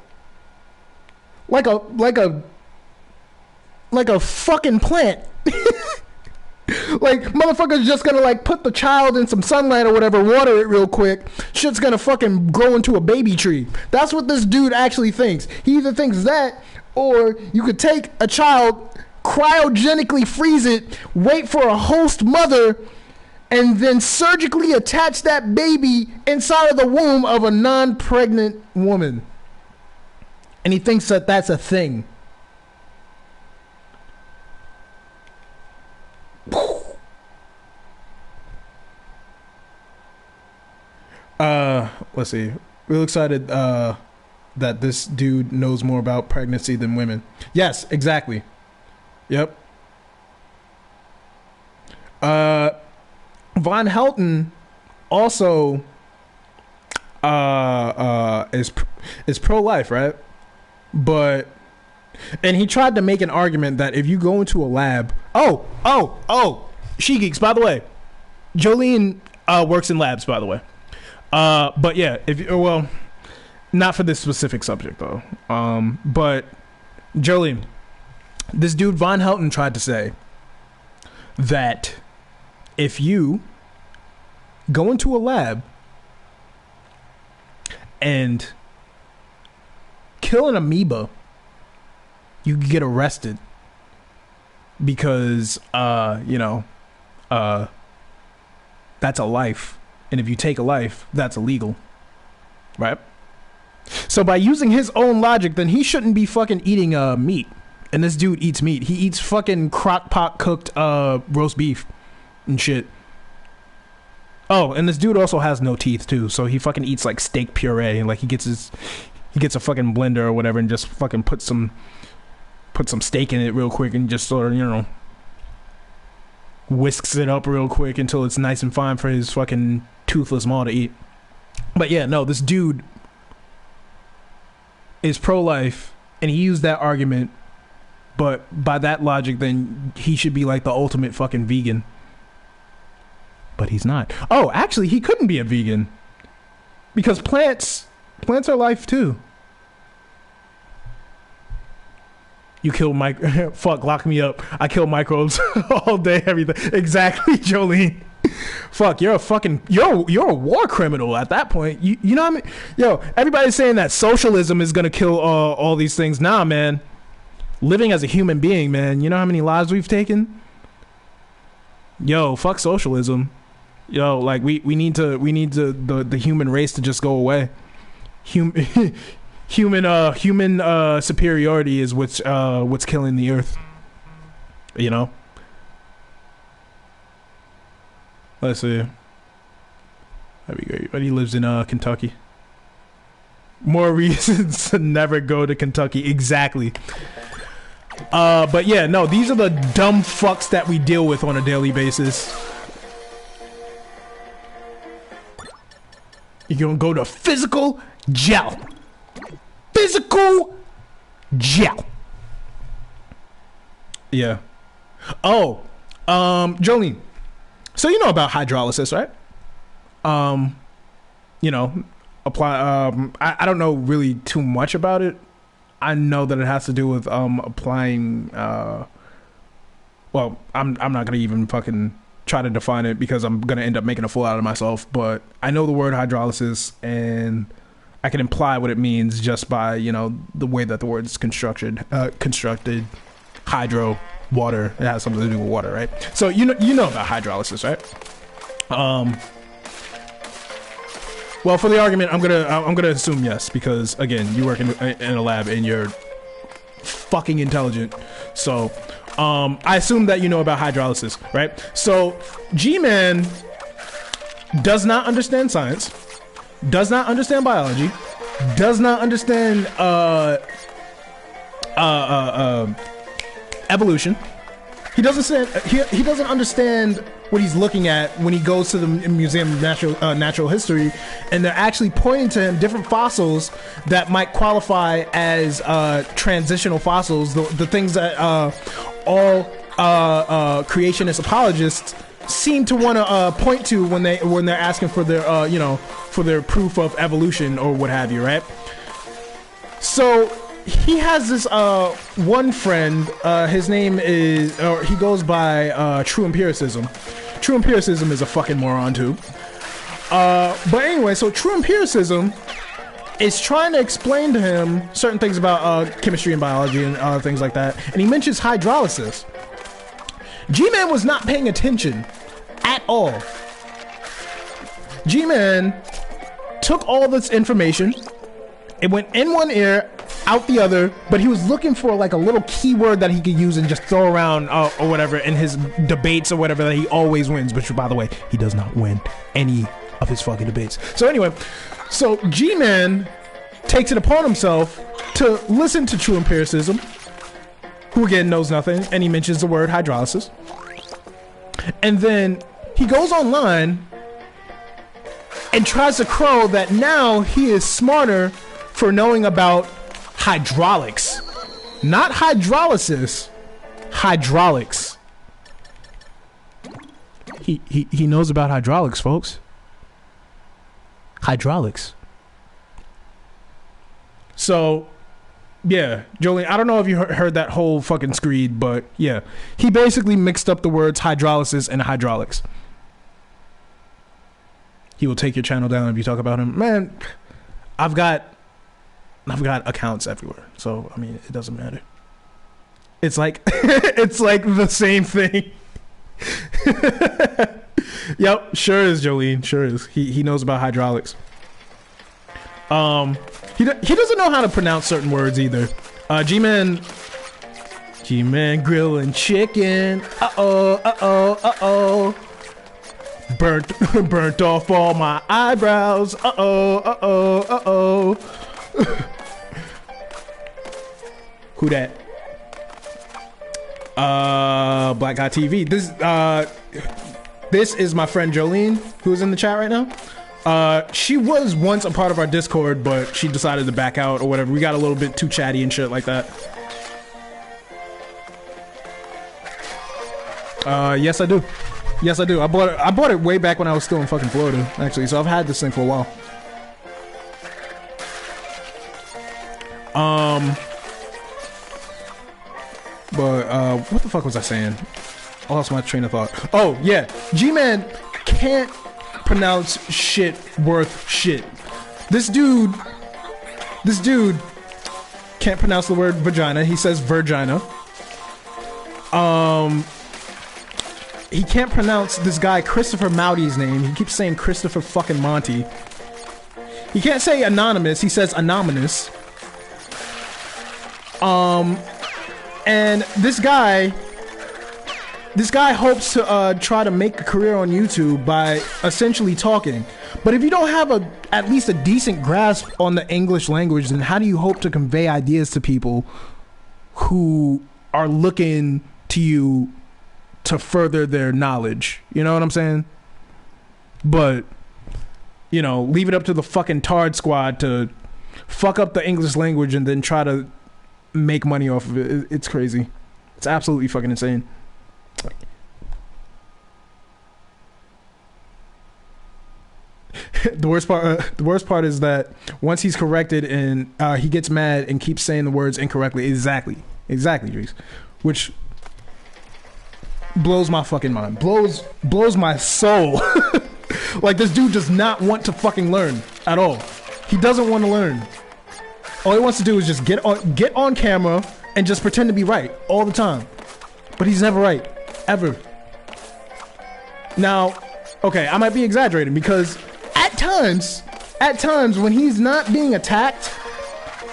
like a fucking plant. Like, motherfucker's just gonna, like, put the child in some sunlight or whatever, water it real quick, shit's gonna fucking grow into a baby tree. That's what this dude actually thinks. He either thinks that, or you could take a child, cryogenically freeze it, wait for a host mother, and then surgically attach that baby inside of the womb of a non-pregnant woman. And he thinks that that's a thing. Let's see. Real excited that this dude knows more about pregnancy than women. Yes, exactly. Yep. Von Helton also is pro-life, right? And he tried to make an argument that if you go into a lab, She Geeks, by the way, Jolene works in labs, by the way. But yeah, well, not for this specific subject though. But Jolene, this dude Von Helton tried to say that if you go into a lab and kill an amoeba, you can get arrested because that's a life. And if you take a life, that's illegal. Right? So by using his own logic, then he shouldn't be fucking eating meat. And this dude eats meat. He eats fucking crock pot cooked roast beef and shit. Oh, and this dude also has no teeth too. So he fucking eats like steak puree. Like he gets a fucking blender or whatever and just fucking put some steak in it real quick and just sort of, whisks it up real quick until it's nice and fine for his fucking toothless maw to eat. But yeah, no, this dude is pro-life and he used that argument, but by that logic then he should be like the ultimate fucking vegan. But he's not. Oh, actually he couldn't be a vegan Because plants are life too. You kill fuck, lock me up. I kill microbes all day, everything. Exactly, Jolene. Fuck, you're a war criminal at that point. You know what I mean? Yo, everybody's saying that socialism is gonna kill all these things. Nah, man. Living as a human being, man. You know how many lives we've taken? Yo, fuck socialism. Yo, like we need the human race to just go away. Human superiority is what's killing the earth. You know. Let's see. That'd be great. But he lives in Kentucky. More reasons to never go to Kentucky. Exactly. But yeah, no, these are the dumb fucks that we deal with on a daily basis. You're gonna go to physical jail. Physical jail. Yeah. Oh, Jolene. So you know about hydrolysis, right? You know, I don't know really too much about it. I know that it has to do with applying. Well, I'm not gonna even fucking try to define it because I'm gonna end up making a fool out of myself. But I know the word hydrolysis, and I can imply what it means just by, you know, the way that the word is constructed. Hydro, water. It has something to do with water, right? So you know about hydrolysis, right? Well, for the argument, I'm gonna assume yes, because again, you work in a lab and you're fucking intelligent. So I assume that you know about hydrolysis, right? So G-Man does not understand science, does not understand biology, does not understand evolution. He doesn't understand what he's looking at when he goes to the Museum of Natural History, and they're actually pointing to him different fossils that might qualify as transitional fossils, the things that all creationist apologists seem to want to point to when they're asking for their for their proof of evolution or what have you, right? So he has this one friend, his name is, or he goes by True Empiricism. True Empiricism is a fucking moron too. But anyway, so True Empiricism is trying to explain to him certain things about chemistry and biology and things like that, and he mentions hydrolysis. G-Man was not paying attention at all. G-Man took all this information, it went in one ear, out the other, but he was looking for like a little keyword that he could use and just throw around or whatever in his debates or whatever that he always wins, which by the way, he does not win any of his fucking debates. So anyway, so G-Man takes it upon himself to listen to True Empiricism, who again knows nothing, and he mentions the word hydrolysis. And then he goes online and tries to crow that now he is smarter for knowing about hydraulics. Not hydrolysis, hydraulics. He knows about hydraulics, folks. Hydraulics. So, yeah, Jolene, I don't know if you heard that whole fucking screed, but yeah, he basically mixed up the words hydrolysis and hydraulics. He will take your channel down if you talk about him. Man, I've got accounts everywhere, so I mean, it doesn't matter. It's like it's like the same thing. Yep, sure is, Jolene. Sure is. He knows about hydraulics. He doesn't know how to pronounce certain words either. G-Man grilling chicken. Uh-oh. Burnt off all my eyebrows. Uh-oh. Who that? Black Guy TV. This is my friend Jolene, who's in the chat right now. She was once a part of our Discord, but she decided to back out or whatever. We got a little bit too chatty and shit like that. Yes I do. I bought it way back when I was still in fucking Florida, actually. So I've had this thing for a while. But what the fuck was I saying? I lost my train of thought. Oh yeah, G-Man can't pronounce shit worth shit. This dude can't pronounce the word vagina. He says virgina. He can't pronounce this guy Christopher Mouty's name. He keeps saying Christopher fucking Monty. He can't say anonymous. He says anonymous. And this guy hopes to try to make a career on YouTube by essentially talking. But if you don't have at least a decent grasp on the English language, then how do you hope to convey ideas to people who are looking to you to further their knowledge? You know what I'm saying? But, you know, leave it up to the fucking Tard Squad to fuck up the English language and then try to make money off of it. It's crazy. It's absolutely fucking insane. The worst part is that once he's corrected and he gets mad and keeps saying the words incorrectly. Exactly, Drees. Which blows my fucking mind. Blows my soul. Like, this dude does not want to fucking learn at all. He doesn't want to learn. All he wants to do is just get on camera and just pretend to be right all the time. But he's never right. Ever. Now, okay, I might be exaggerating because at times when he's not being attacked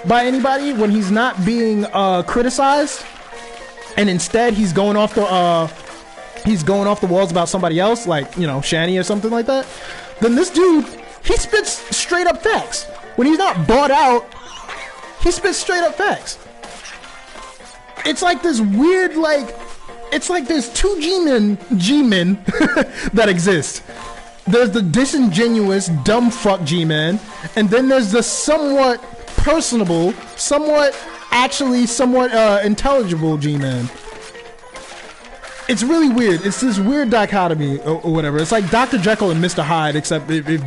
by anybody, when he's not being criticized, and instead he's going off the walls about somebody else, like, you know, Shani or something like that, then this dude, he spits straight up facts. When he's not bought out, he spits straight up facts. It's like this weird, like, it's like there's two G-men that exist. There's the disingenuous, dumb fuck G-man, and then there's the somewhat personable, somewhat intelligible G-man. It's really weird. It's this weird dichotomy or whatever. It's like Dr. Jekyll and Mr. Hyde, except if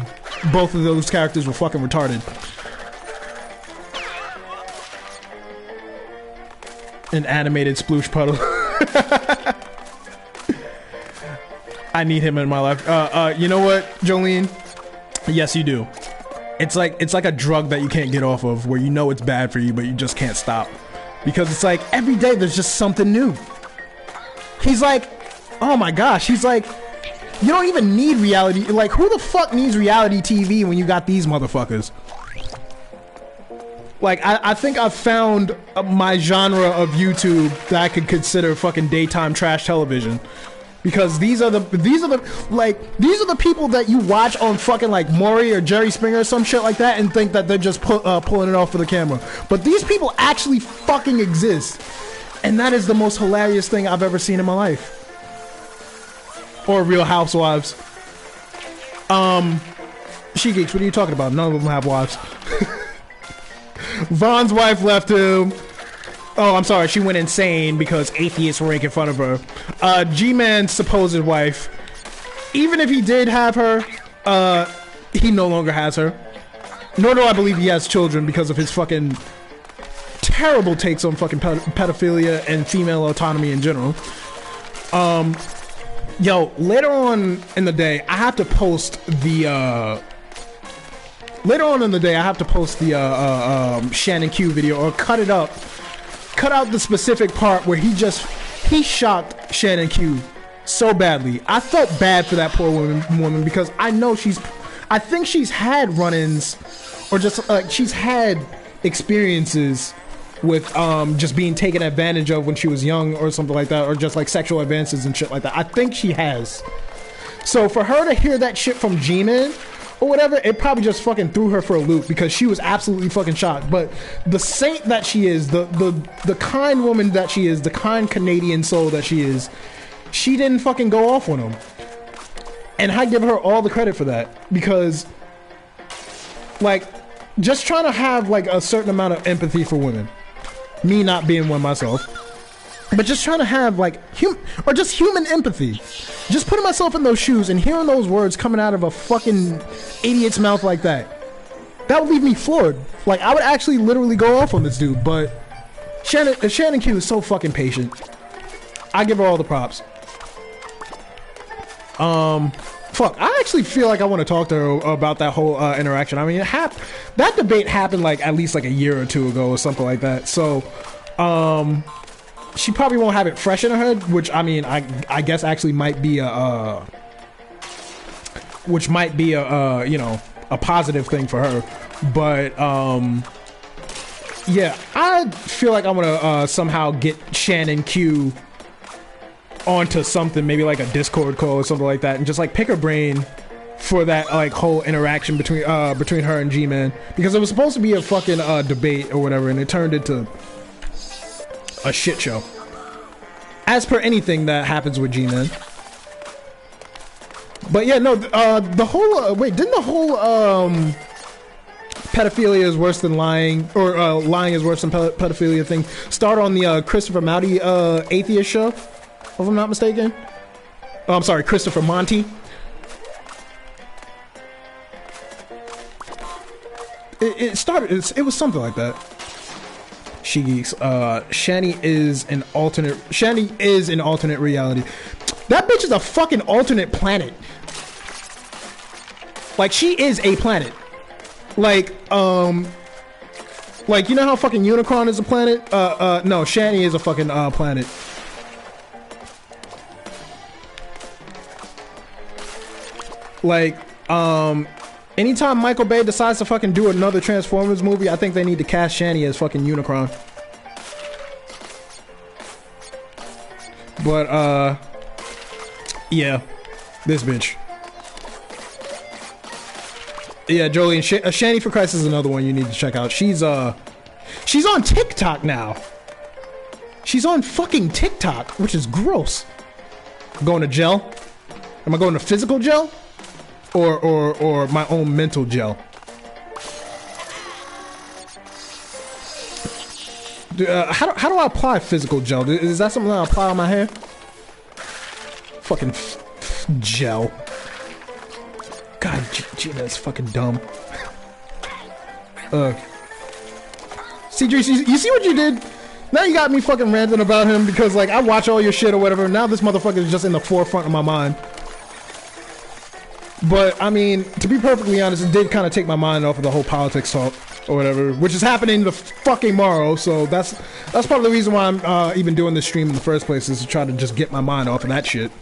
both of those characters were fucking retarded. An animated sploosh puddle. I need him in my life. You know what, Jolene? Yes, you do. It's like a drug that you can't get off of, where you know it's bad for you, but you just can't stop. Because it's like, every day there's just something new. He's like, oh my gosh, he's like, you don't even need reality. Like, who the fuck needs reality TV when you got these motherfuckers? Like, I think I've found my genre of YouTube that I could consider fucking daytime trash television. Because these are the people that you watch on fucking like Maury or Jerry Springer or some shit like that and think that they're just pulling it off for the camera. But these people actually fucking exist. And that is the most hilarious thing I've ever seen in my life. Or Real Housewives. She Geeks, what are you talking about? None of them have wives. Vaughn's wife left him. Oh, I'm sorry, she went insane because atheists were making fun of her. G-Man's supposed wife, even if he did have her, he no longer has her. Nor do I believe he has children because of his fucking terrible takes on fucking pedophilia and female autonomy in general. Yo, later on in the day, I have to post the Shannon Q video, or cut out the specific part where he shocked Shannon Q so badly. I felt bad for that poor woman because I know I think she's had run-ins, or just she's had experiences with just being taken advantage of when she was young or something like that, or just like sexual advances and shit like that. I think she has. So for her to hear that shit from G-Man or whatever, it probably just fucking threw her for a loop because she was absolutely fucking shocked. But the saint that she is, the kind woman that she is, the kind Canadian soul that she is, she didn't fucking go off on him. And I give her all the credit for that, because like, just trying to have like a certain amount of empathy for women, me not being one myself, but just trying to have like human empathy, just putting myself in those shoes and hearing those words coming out of a fucking idiot's mouth like that, that would leave me floored. Like, I would actually literally go off on this dude, but Shannon Q is so fucking patient. I give her all the props. Fuck, I actually feel like I want to talk to her about that whole interaction. I mean, that debate happened like at least like a year or two ago or something like that. So, she probably won't have it fresh in her head, which I mean, I guess actually might be a you know, a positive thing for her. But yeah, I feel like I want to somehow get Shannon Q onto something, maybe like a Discord call or something like that, and just like pick her brain for that like whole interaction between her and G-Man, because it was supposed to be a fucking debate or whatever, and it turned into a shit show, as per anything that happens with G-Man. But yeah, no, the whole wait, didn't the whole pedophilia is worse than lying, or lying is worse than pedophilia thing start on the Christopher Mouty atheist show, if I'm not mistaken? Oh, I'm sorry, Christopher Monty. It started, it was something like that. She Geeks. Shani is an alternate reality. That bitch is a fucking alternate planet. Like, she is a planet. Like, you know how fucking Unicron is a planet? No, Shani is a fucking planet. Like, anytime Michael Bay decides to fucking do another Transformers movie, I think they need to cast Shani as fucking Unicron. But, yeah, this bitch. Yeah, Jolie, and Shani for Christ is another one you need to check out. She's on TikTok now. She's on fucking TikTok, which is gross. Going to jail? Am I going to physical jail? Or my own mental jail? How do I apply physical gel? Is that something I apply on my hair? Fucking gel. God, Gina is fucking dumb. Cedric, you see what you did? Now you got me fucking ranting about him because, like, I watch all your shit or whatever. Now this motherfucker is just in the forefront of my mind. But, I mean, to be perfectly honest, it did kind of take my mind off of the whole politics talk or whatever, which is happening the fucking morrow. So that's part of the reason why I'm even doing this stream in the first place, is to try to just get my mind off of that shit.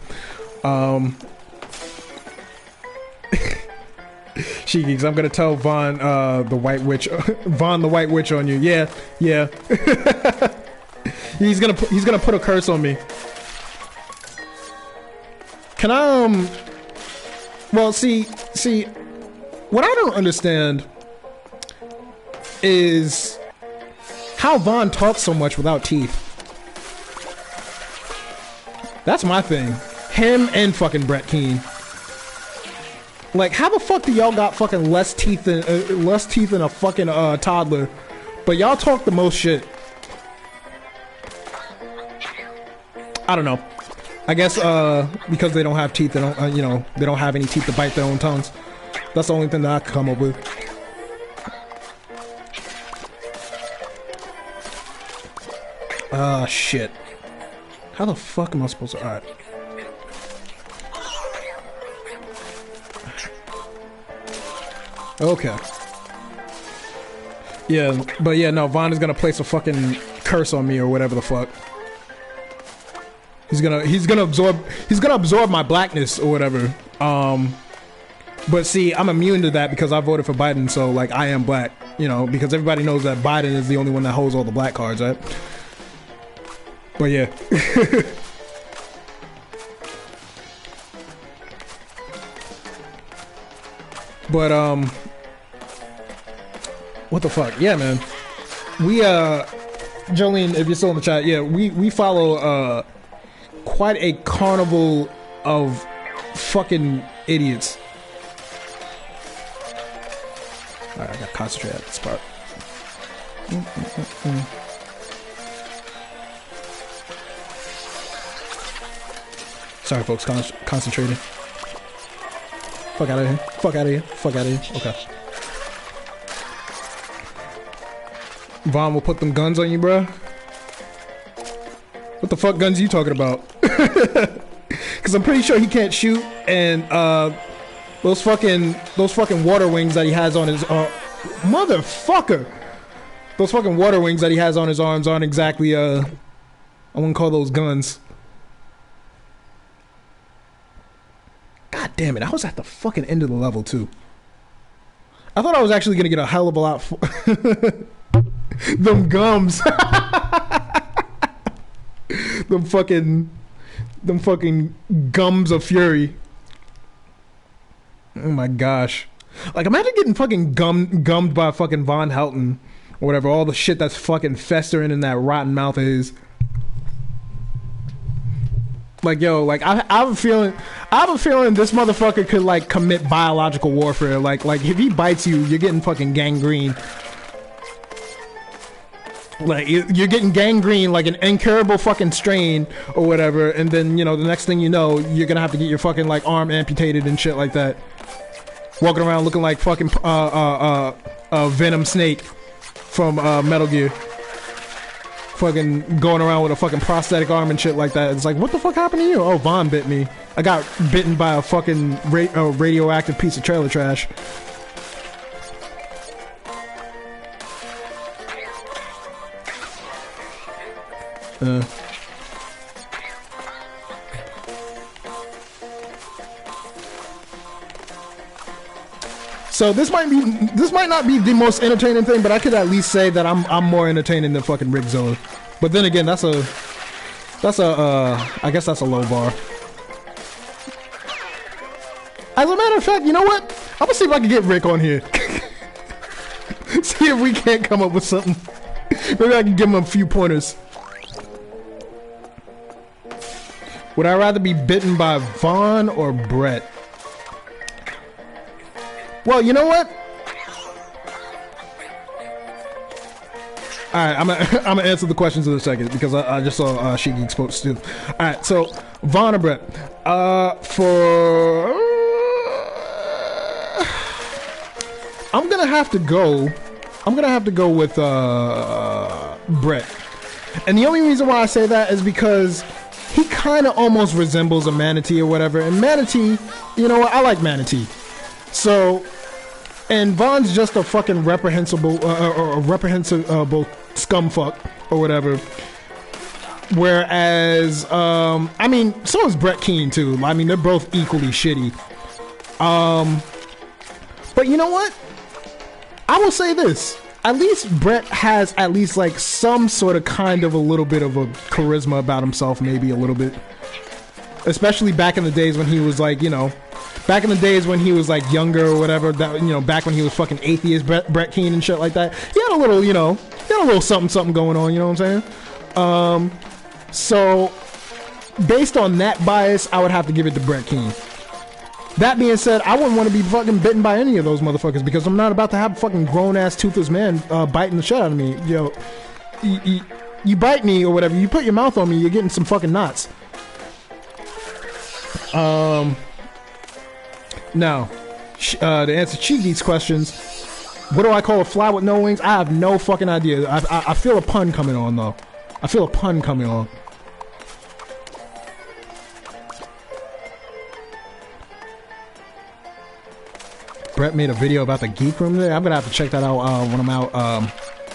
She Geeks, I'm gonna tell Vaughn the White Witch, Vaughn the White Witch on you. Yeah. he's gonna put a curse on me. Can I well, see, what I don't understand is how Vaughn talks so much without teeth. That's my thing. Him and fucking Brett Keane. Like, how the fuck do y'all got fucking less teeth than a fucking toddler, but y'all talk the most shit? I don't know. I guess because they don't have teeth, they don't you know, they don't have any teeth to bite their own tongues. That's the only thing that I can come up with. Shit. How the fuck am I supposed to? Alright. Okay. Yeah, but yeah, no, Vaughn is gonna place a fucking curse on me or whatever the fuck. He's gonna absorb my blackness or whatever. But see, I'm immune to that because I voted for Biden, so like I am black, you know, because everybody knows that Biden is the only one that holds all the black cards, right? But yeah. But what the fuck? Yeah, man. We Jolene, if you're still in the chat, yeah, we follow quite a carnival of fucking idiots. Alright, I gotta concentrate at this part. Sorry, folks, concentrating. Fuck out of here. Fuck out of here. Fuck out of here. Okay. Vaughn will put them guns on you, bro. What the fuck guns you talking about? Because I'm pretty sure he can't shoot, and those fucking water wings that he has on his motherfucker. Those fucking water wings that he has on his arms aren't exactly I wouldn't call those guns. God damn it! I was at the fucking end of the level too. I thought I was actually gonna get a hell of a lot. Them gums. them fucking gums of fury. Oh my gosh. Like, imagine getting fucking gummed by fucking Von Helton or whatever, all the shit that's fucking festering in that rotten mouth of his. Like, yo, like I have a feeling this motherfucker could like commit biological warfare. Like if he bites you, you're getting fucking gangrene. Like, you're getting gangrene, like an incurable fucking strain or whatever, and then, you know, the next thing you know, you're gonna have to get your fucking, like, arm amputated and shit like that. Walking around looking like fucking, Venom Snake from, Metal Gear. Fucking going around with a fucking prosthetic arm and shit like that. It's like, what the fuck happened to you? Oh, Vaughn bit me. I got bitten by a fucking radioactive piece of trailer trash. So this might not be the most entertaining thing, but I could at least say that I'm more entertaining than fucking Rigzilla. But then again, that's a I guess that's a low bar. As a matter of fact, you know what? I'm gonna see if I can get Rick on here. See if we can't come up with something. Maybe I can give him a few pointers. Would I rather be bitten by Vaughn or Brett? Well, you know what? Alright, I'm gonna answer the questions in a second because I just saw She Geek's post too. Alright, so Vaughn or Brett? I'm gonna have to go with Brett. And the only reason why I say that is because he kind of almost resembles a manatee or whatever. And manatee, you know what? I like manatee. So, and Vaughn's just a fucking reprehensible scumfuck or whatever. Whereas, I mean, so is Brett Keane too. I mean, they're both equally shitty. But you know what? I will say this. At least Brett has at least like some sort of kind of a little bit of a charisma about himself, maybe a little bit. Especially back in the days when he was like, you know, back in the days when he was like younger or whatever, that, you know, back when he was fucking atheist Brett Keane and shit like that. He had a little, you know, he had a little something going on, you know what I'm saying? So based on that bias, I would have to give it to Brett Keane. That being said, I wouldn't want to be fucking bitten by any of those motherfuckers because I'm not about to have a fucking grown-ass toothless man biting the shit out of me. Yo, you bite me or whatever, you put your mouth on me, you're getting some fucking knots. Now, to answer Chigi's questions, what do I call a fly with no wings? I have no fucking idea. I feel a pun coming on, though. I feel a pun coming on. Brett made a video about the geek room there. I'm gonna have to check that out when I'm out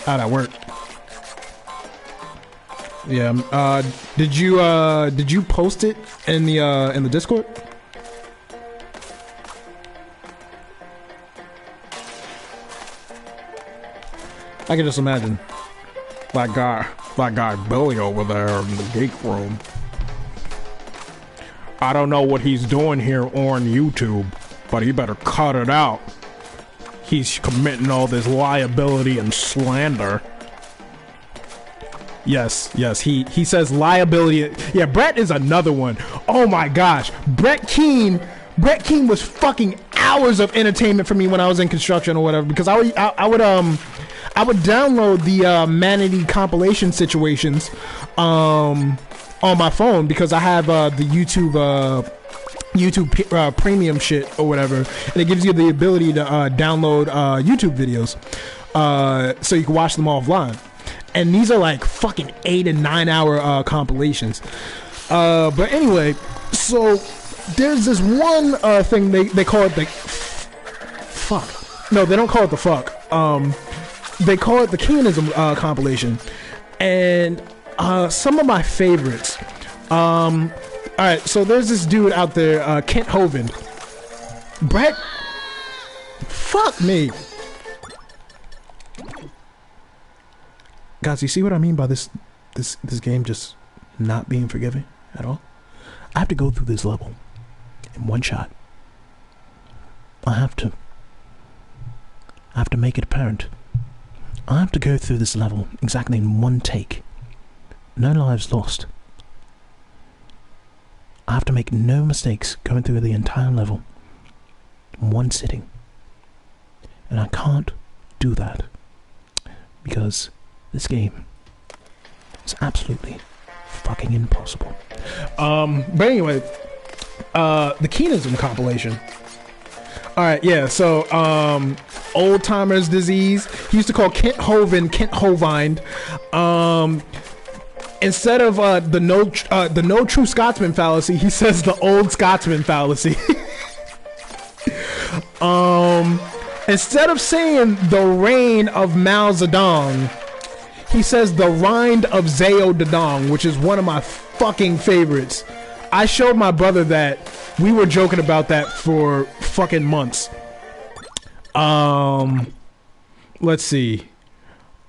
at work. Yeah. Did you post it in the Discord? I can just imagine that guy Billy over there in the geek room. I don't know what he's doing here on YouTube, but he better cut it out. He's committing all this liability and slander. Yes, he says liability. Yeah, Brett is another one. Oh my gosh, Brett Keane was fucking hours of entertainment for me when I was in construction or whatever, because I would download the Manatee compilation situations on my phone because I have the YouTube premium shit or whatever, and it gives you the ability to download YouTube videos.
so you can watch them offline. And these are like fucking 8 and 9 hour compilations. But anyway, so there's this one thing they call it the fuck. No, they don't call it the fuck. They call it the Keanism compilation, and some of my favorites. All right, so there's this dude out there, Kent Hovind. Brett, fuck me, guys. You see what I mean by this game just not being forgiving at all? I have to go through this level in one shot. I have to make it apparent. I have to go through this level exactly in one take. No lives lost. I have to make no mistakes going through the entire level in one sitting. And I can't do that because this game is absolutely fucking impossible. But anyway, the Keanism compilation. Alright, yeah, so old timers disease. He used to call Kent Hovind Kent Hovind. Instead of the no true Scotsman fallacy, he says the old Scotsman fallacy. Instead of saying the reign of Mao Zedong, he says the rind of Zhao Dadong, which is one of my fucking favorites. I showed my brother that. We were joking about that for fucking months. Let's see.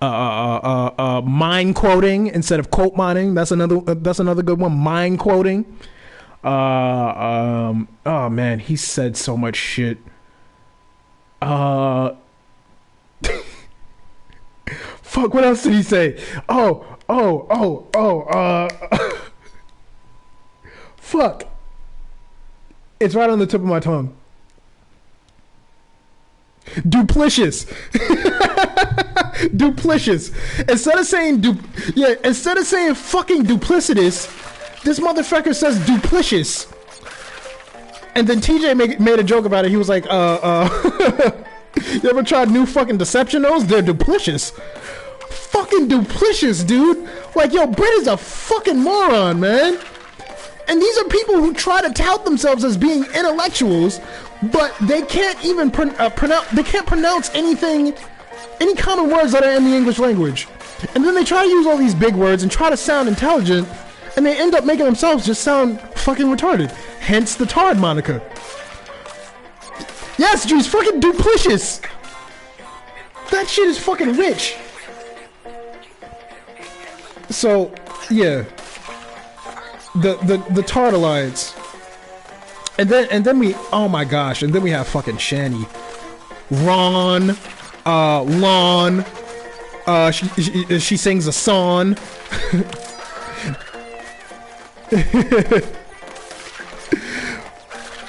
Mine quoting instead of quote mining. That's another good one. Mine quoting. Oh man, he said so much shit. Fuck, what else did he say? Fuck. It's right on the tip of my tongue. Duplicious. Duplicious. Instead of saying fucking duplicitous, this motherfucker says duplicious. And then TJ made a joke about it. He was like, you ever tried new fucking deception nose? They're duplicious. Fucking duplicious, dude. Like, yo, Britt is a fucking moron, man. And these are people who try to tout themselves as being intellectuals, but they can't even pronounce anything, any common words that are in the English language. And then they try to use all these big words and try to sound intelligent, and they end up making themselves just sound fucking retarded. Hence the Tard moniker. Yes, Juice, fucking duplicious. That shit is fucking rich. So, yeah. The Tard Alliance. And then we, oh my gosh, and then we have fucking Shani. Ron, Lon, she sings a song.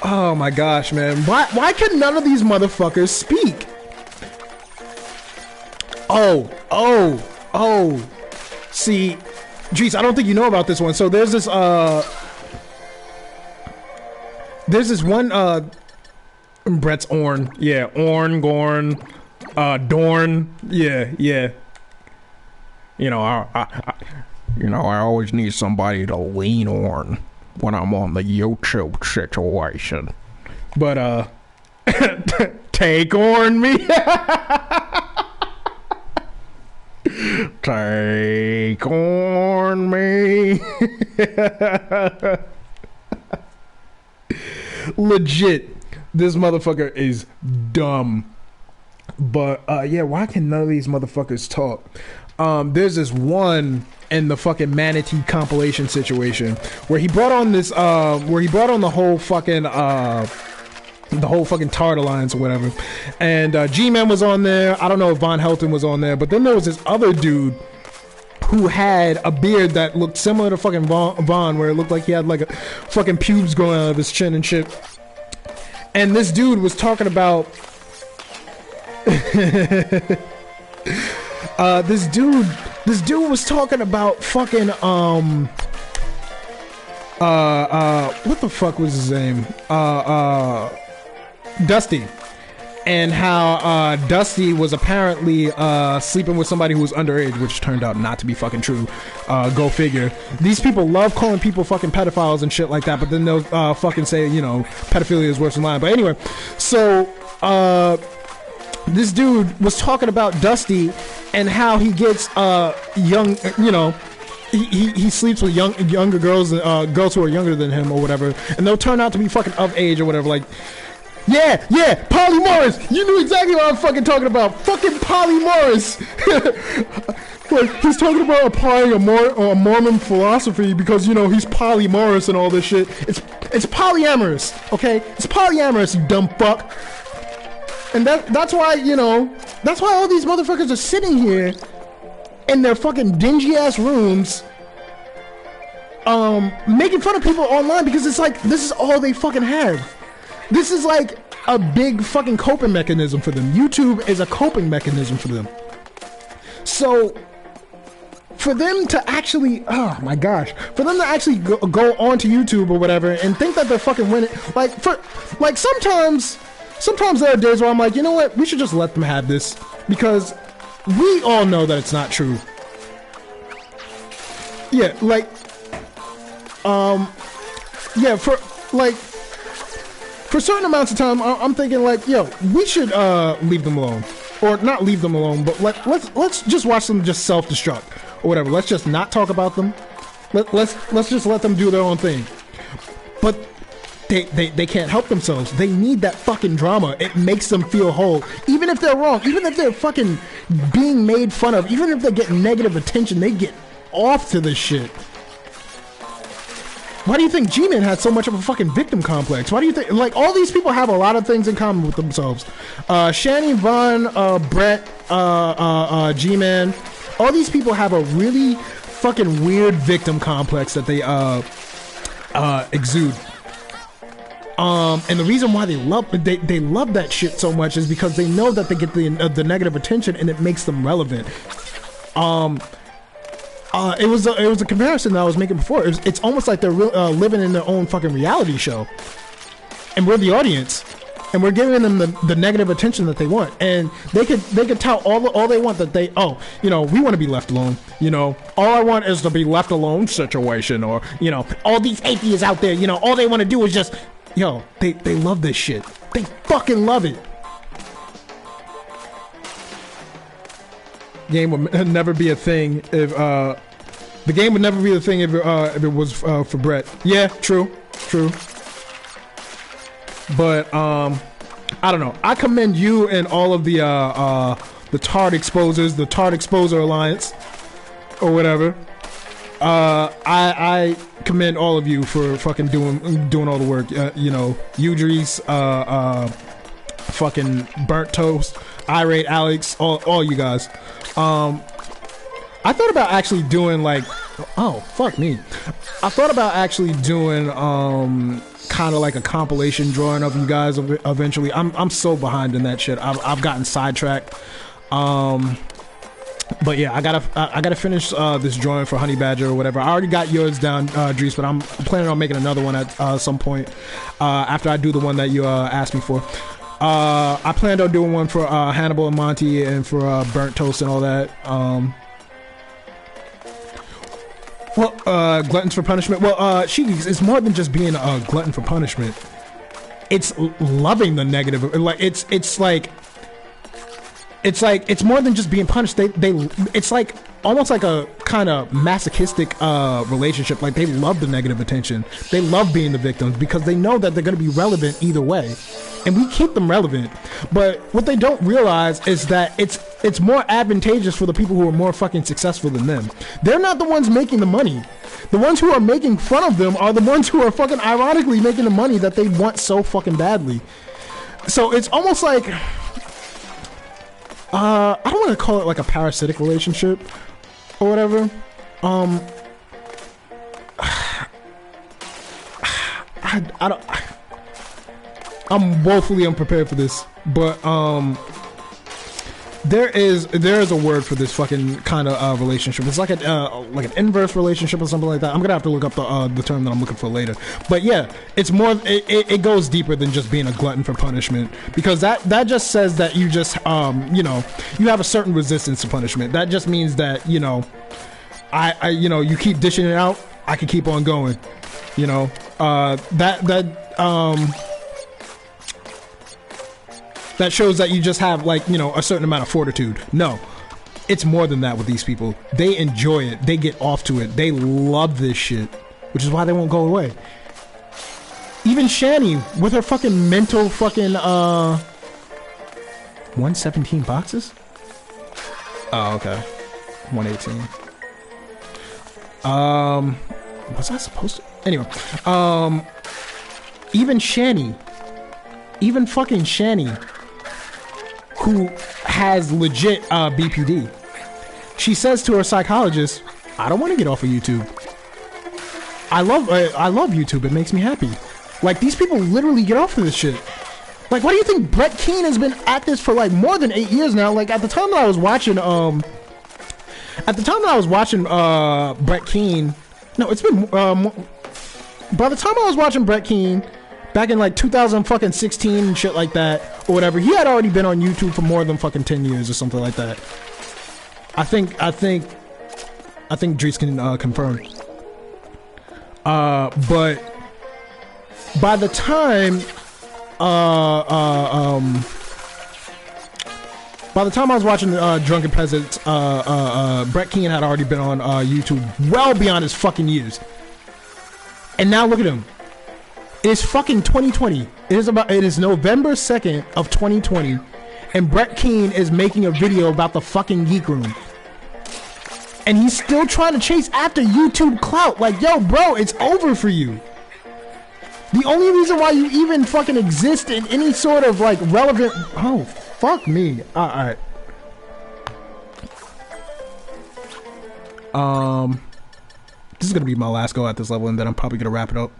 Oh my gosh, man. Why can none of these motherfuckers speak? See, Jeez, I don't think you know about this one. So there's this one Brett's Orn. Yeah, Orn, Gorn, Dorn. Yeah. You know, I always need somebody to lean on when I'm on the YouTube situation. But take on me. Take on me. Legit, this motherfucker is dumb. But yeah, why can none of these motherfuckers talk? There's this one in the fucking Manatee compilation situation where he brought on this the whole fucking Tard Alliance or whatever, and G-Man was on there. I don't know if Von Helton was on there, but then there was this other dude who had a beard that looked similar to fucking Von, where it looked like he had like a fucking pubes growing out of his chin and shit. And this dude was talking about this dude was talking about fucking what the fuck was his name? Dusty. and how Dusty was apparently sleeping with somebody who was underage, which turned out not to be fucking true. Go figure. These people love calling people fucking pedophiles and shit like that, but then they'll fucking say, you know, pedophilia is worse than lying. But anyway, so this dude was talking about Dusty and how he gets young, you know, he sleeps with younger girls, girls who are younger than him or whatever, and they'll turn out to be fucking of age or whatever. Like, yeah, Polly Morris. You knew exactly what I'm fucking talking about. Fucking Polly Morris. Like, he's talking about applying a Mormon philosophy because, you know, he's Polly Morris and all this shit. It's polyamorous, okay? It's polyamorous, you dumb fuck. And that's why, you know, that's why all these motherfuckers are sitting here in their fucking dingy ass rooms, making fun of people online, because it's like, this is all they fucking have. This is like a big fucking coping mechanism for them. YouTube is a coping mechanism for them. So for them to actually, oh my gosh, for them to actually go onto YouTube or whatever and think that they're fucking winning, like sometimes there are days where I'm like, you know what, we should just let them have this, because we all know that it's not true. Yeah, like, yeah, for certain amounts of time, I'm thinking like, yo, we should leave them alone, or not leave them alone, but let's just watch them just self-destruct or whatever. Let's just not talk about them. Let's just let them do their own thing. But they can't help themselves. They need that fucking drama. It makes them feel whole. Even if they're wrong, even if they're fucking being made fun of, even if they get negative attention, they get off to this shit. Why do you think G-Man had so much of a fucking victim complex? Why do you think, like, all these people have a lot of things in common with themselves? Shani, Vaughn, Brett, G-Man, all these people have a really fucking weird victim complex that they exude. And the reason why they love that shit so much is because they know that they get the negative attention and it makes them relevant. It was a comparison that I was making before. It's almost like they're living in their own fucking reality show, and we're the audience, and we're giving them the negative attention that they want, and they could tell all they want, that they, oh, you know, we want to be left alone, you know, all I want is to be left alone situation, or, you know, all these atheists out there, you know, all they want to do is just, yo, they love this shit, they fucking love it. Game would never be a thing if the game would never be a thing if it was for Brett. Yeah, true. But I don't know. I commend you and all of the Tard Exposers, the Tard Exposer Alliance, or whatever. I commend all of you for fucking doing all the work. You know, Udries, fucking Burnt Toast, Irate Alex, all you guys. I thought about actually doing like, oh fuck me, I thought about actually doing kind of like a compilation drawing of you guys eventually. I'm so behind in that shit. I've gotten sidetracked. But yeah, I gotta finish this drawing for Honey Badger or whatever. I already got yours down, Dries, but I'm planning on making another one at some point after I do the one that you asked me for. I planned on doing one for Hannibal and Monty and for Burnt Toast and all that. Well, Gluttons for Punishment. Well, it's more than just being a glutton for punishment. It's loving the negative. Like it's more than just being punished. It's like almost like a kind of masochistic relationship. Like, they love the negative attention. They love being the victims because they know that they're going to be relevant either way. And we keep them relevant. But what they don't realize is that it's more advantageous for the people who are more fucking successful than them. They're not the ones making the money. The ones who are making fun of them are the ones who are fucking ironically making the money that they want so fucking badly. So it's almost like, I don't want to call it like a parasitic relationship or whatever. I'm woefully unprepared for this, but there is a word for this fucking kind of relationship. It's like an inverse relationship or something like that. I'm gonna have to look up the term that I'm looking for later. But yeah, it's more. It goes deeper than just being a glutton for punishment, because that just says that you just you know, you have a certain resistance to punishment. That just means that, you know, I you know, you keep dishing it out, I can keep on going. You know, that shows that you just have, like, you know, a certain amount of fortitude. No, it's more than that with these people. They enjoy it. They get off to it. They love this shit, which is why they won't go away. Even Shani with her fucking mental fucking 117 boxes. Oh, okay. 118. Was I supposed to? Anyway, even Shani, even fucking Shani, who has legit BPD, she says to her psychologist, "I don't want to get off of YouTube. I love YouTube. It makes me happy." Like, these people literally get off of this shit. Like, what do you think? Brett Keane has been at this for like more than 8 years now. Like, at the time that I was watching, Brett Keane, no, it's been by the time I was watching Brett Keane back in like 2016 and shit like that, or whatever, he had already been on YouTube for more than fucking 10 years or something like that. I think Drees can confirm. But by the time I was watching Drunken Peasants, Brett Keane had already been on YouTube well beyond his fucking years. And now look at him. It is fucking 2020. It is November 2nd of 2020, and Brett Keane is making a video about the fucking Geek Room. And he's still trying to chase after YouTube clout. Like, yo, bro, it's over for you. The only reason why you even fucking exist in any sort of like relevant... Oh, fuck me. Alright. This is gonna be my last go at this level, and then I'm probably gonna wrap it up.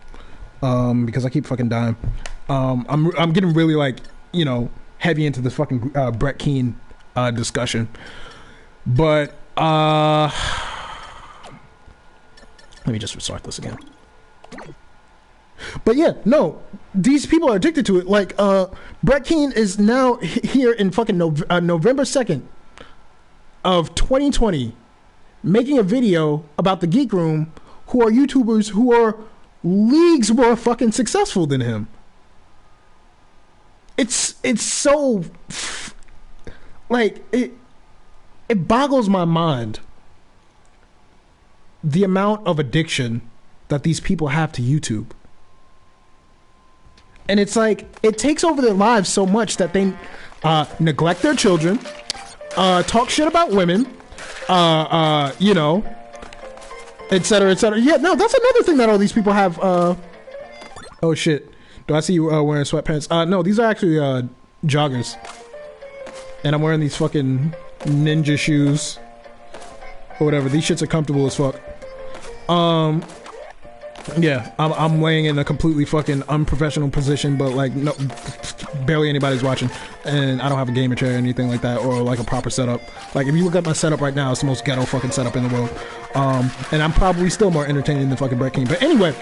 Because I keep fucking dying. I'm getting really, like, you know, heavy into this fucking Brett Keane discussion. But let me just restart this again. But yeah, no, these people are addicted to it. Like, Brett Keane is now here in fucking November 2nd of 2020, making a video about the Geek Room, who are YouTubers who are leagues more fucking successful than him. It's so like, it boggles my mind the amount of addiction that these people have to YouTube. And it's like, it takes over their lives so much that they neglect their children, talk shit about women, you know, etc., etc. Yeah, no, that's another thing that all these people have. Oh shit, do I see you wearing sweatpants? No, these are actually joggers, and I'm wearing these fucking ninja shoes or whatever. These shits are comfortable as fuck. Yeah, I'm laying in a completely fucking unprofessional position, but like, no, barely anybody's watching, and I don't have a gamer chair or anything like that, or like a proper setup. Like, if you look at my setup right now, it's the most ghetto fucking setup in the world. And I'm probably still more entertaining than fucking Brett King. But anyway,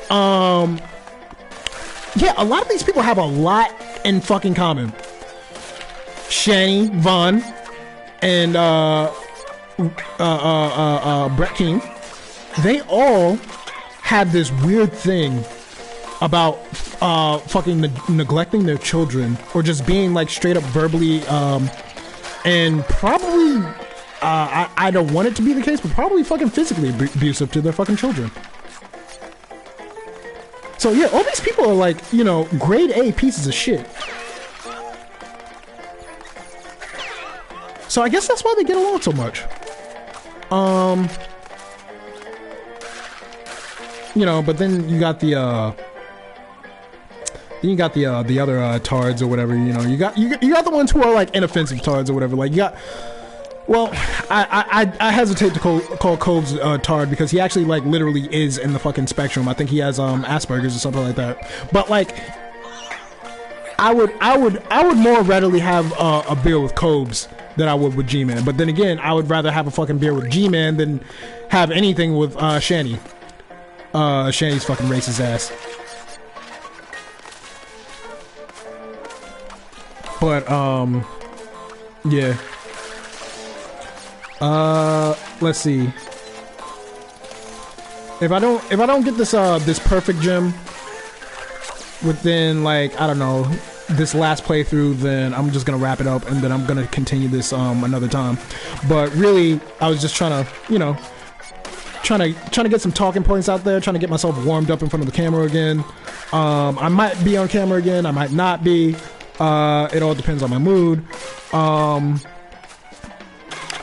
yeah, a lot of these people have a lot in fucking common. Shani, Vaughn, and Brett King, they all have this weird thing about fucking neglecting their children, or just being like straight up verbally and probably I don't want it to be the case, but probably fucking physically abusive to their fucking children. So yeah, all these people are like, you know, grade A pieces of shit. So I guess that's why they get along so much. You know, but then you got the other tards or whatever. You know, you got the ones who are like inoffensive tards or whatever. Like, you got, well, I hesitate to call Coves tard, because he actually like literally is in the fucking spectrum. I think he has Asperger's or something like that. But like, I would more readily have a beer with Coves than I would with G-Man. But then again, I would rather have a fucking beer with G-Man than have anything with Shanny. Shanny's fucking racist ass. But yeah. Let's see. If I don't get this this perfect gym within, like, I don't know, this last playthrough, then I'm just gonna wrap it up and then I'm gonna continue this another time. But really, I was just trying to, you know, trying to get some talking points out there, trying to get myself warmed up in front of the camera again. I might be on camera again, I might not be. It all depends on my mood.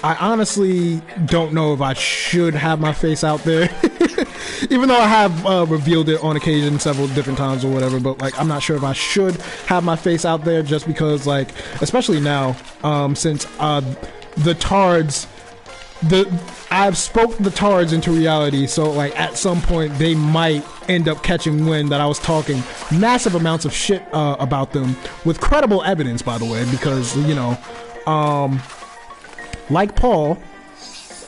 I honestly don't know if I should have my face out there. Even though I have revealed it on occasion several different times or whatever, but like I'm not sure if I should have my face out there, just because, like, especially now, since the tards, I've spoke the tards into reality, so like at some point they might end up catching wind that I was talking massive amounts of shit about them with credible evidence, by the way, because, you know, like Paul,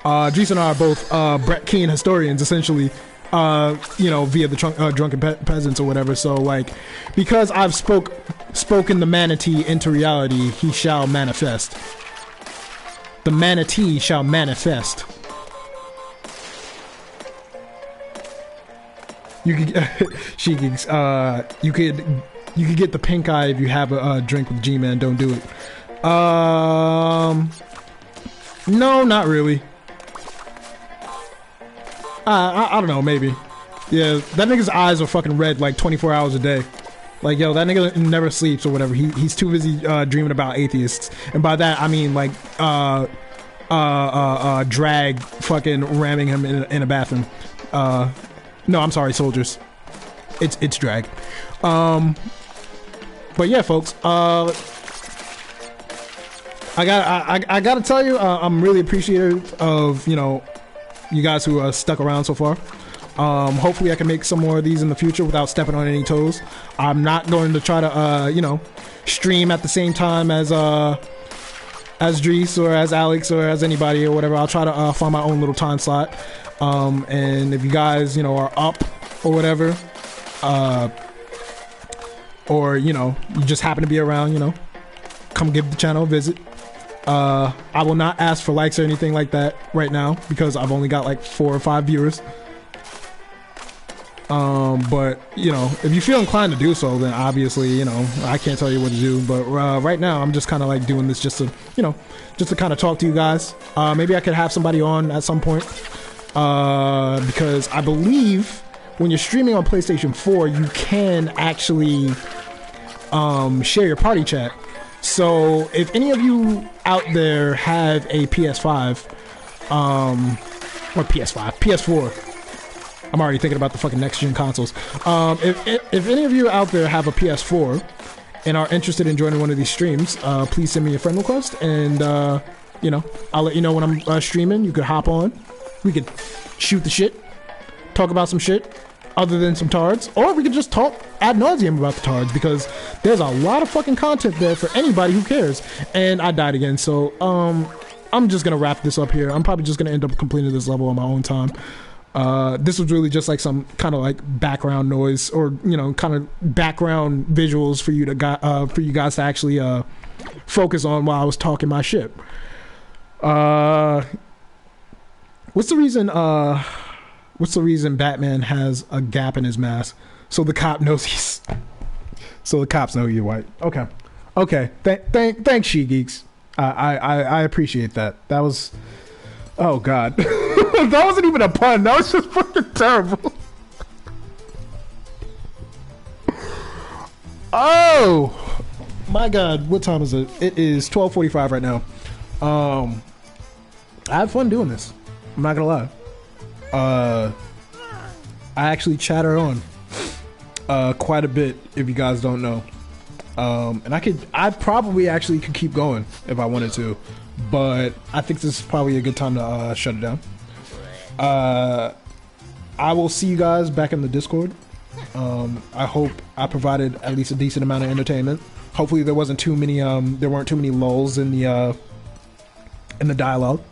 Dries and I are both Brett Keane historians, essentially, you know, via the Drunken Peasants or whatever. So, like, because I've spoken the manatee into reality, he shall manifest. The manatee shall manifest. You could, you could get the pink eye if you have a drink with G-Man. Don't do it. No, not really. I don't know, maybe. Yeah, that nigga's eyes are fucking red like 24 hours a day. Like, yo, that nigga never sleeps or whatever. He's too busy dreaming about atheists. And by that, I mean, like, drag fucking ramming him in a bathroom. No, I'm sorry, soldiers. It's drag. But yeah, folks, I gotta tell you, I'm really appreciative of, you know, you guys who stuck around so far. Hopefully I can make some more of these in the future without stepping on any toes. I'm not going to try to, you know, stream at the same time as Dries or as Alex or as anybody or whatever. I'll try to find my own little time slot. And if you guys, you know, are up or whatever, or, you know, you just happen to be around, you know, come give the channel a visit. I will not ask for likes or anything like that right now because I've only got like 4 or 5 viewers. But, you know, if you feel inclined to do so, then obviously, you know, I can't tell you what to do. But right now, I'm just kind of like doing this just to, you know, just to kind of talk to you guys. Maybe I could have somebody on at some point. Because I believe when you're streaming on PlayStation 4, you can actually share your party chat. So if any of you out there have a PS5, or PS4, I'm already thinking about the fucking next gen consoles. If any of you out there have a PS4 and are interested in joining one of these streams, please send me a friend request, and you know, I'll let you know when I'm streaming. You could hop on, we could shoot the shit, talk about some shit other than some tards, or we could just talk ad nauseum about the tards, because there's a lot of fucking content there for anybody who cares. And I died again, so I'm just gonna wrap this up here. I'm probably just gonna end up completing this level on my own time. This was really just like some kind of like background noise, or, you know, kind of background visuals for you guys to actually focus on while I was talking my shit. What's the reason Batman has a gap in his mask? So the cop knows so the cops know you're white. Okay. Thanks, She Geeks. I appreciate that. That was, oh god, that wasn't even a pun. That was just fucking terrible. Oh my god, what time is it? It is 12:45 right now. I had fun doing this. I'm not gonna lie. I actually chatter on quite a bit, if you guys don't know. And I probably actually could keep going if I wanted to, but I think this is probably a good time to shut it down. I will see you guys back in the Discord. I hope I provided at least a decent amount of entertainment. Hopefully there weren't too many lulls in the in the dialogue.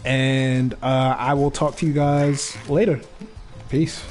And I will talk to you guys later. Peace.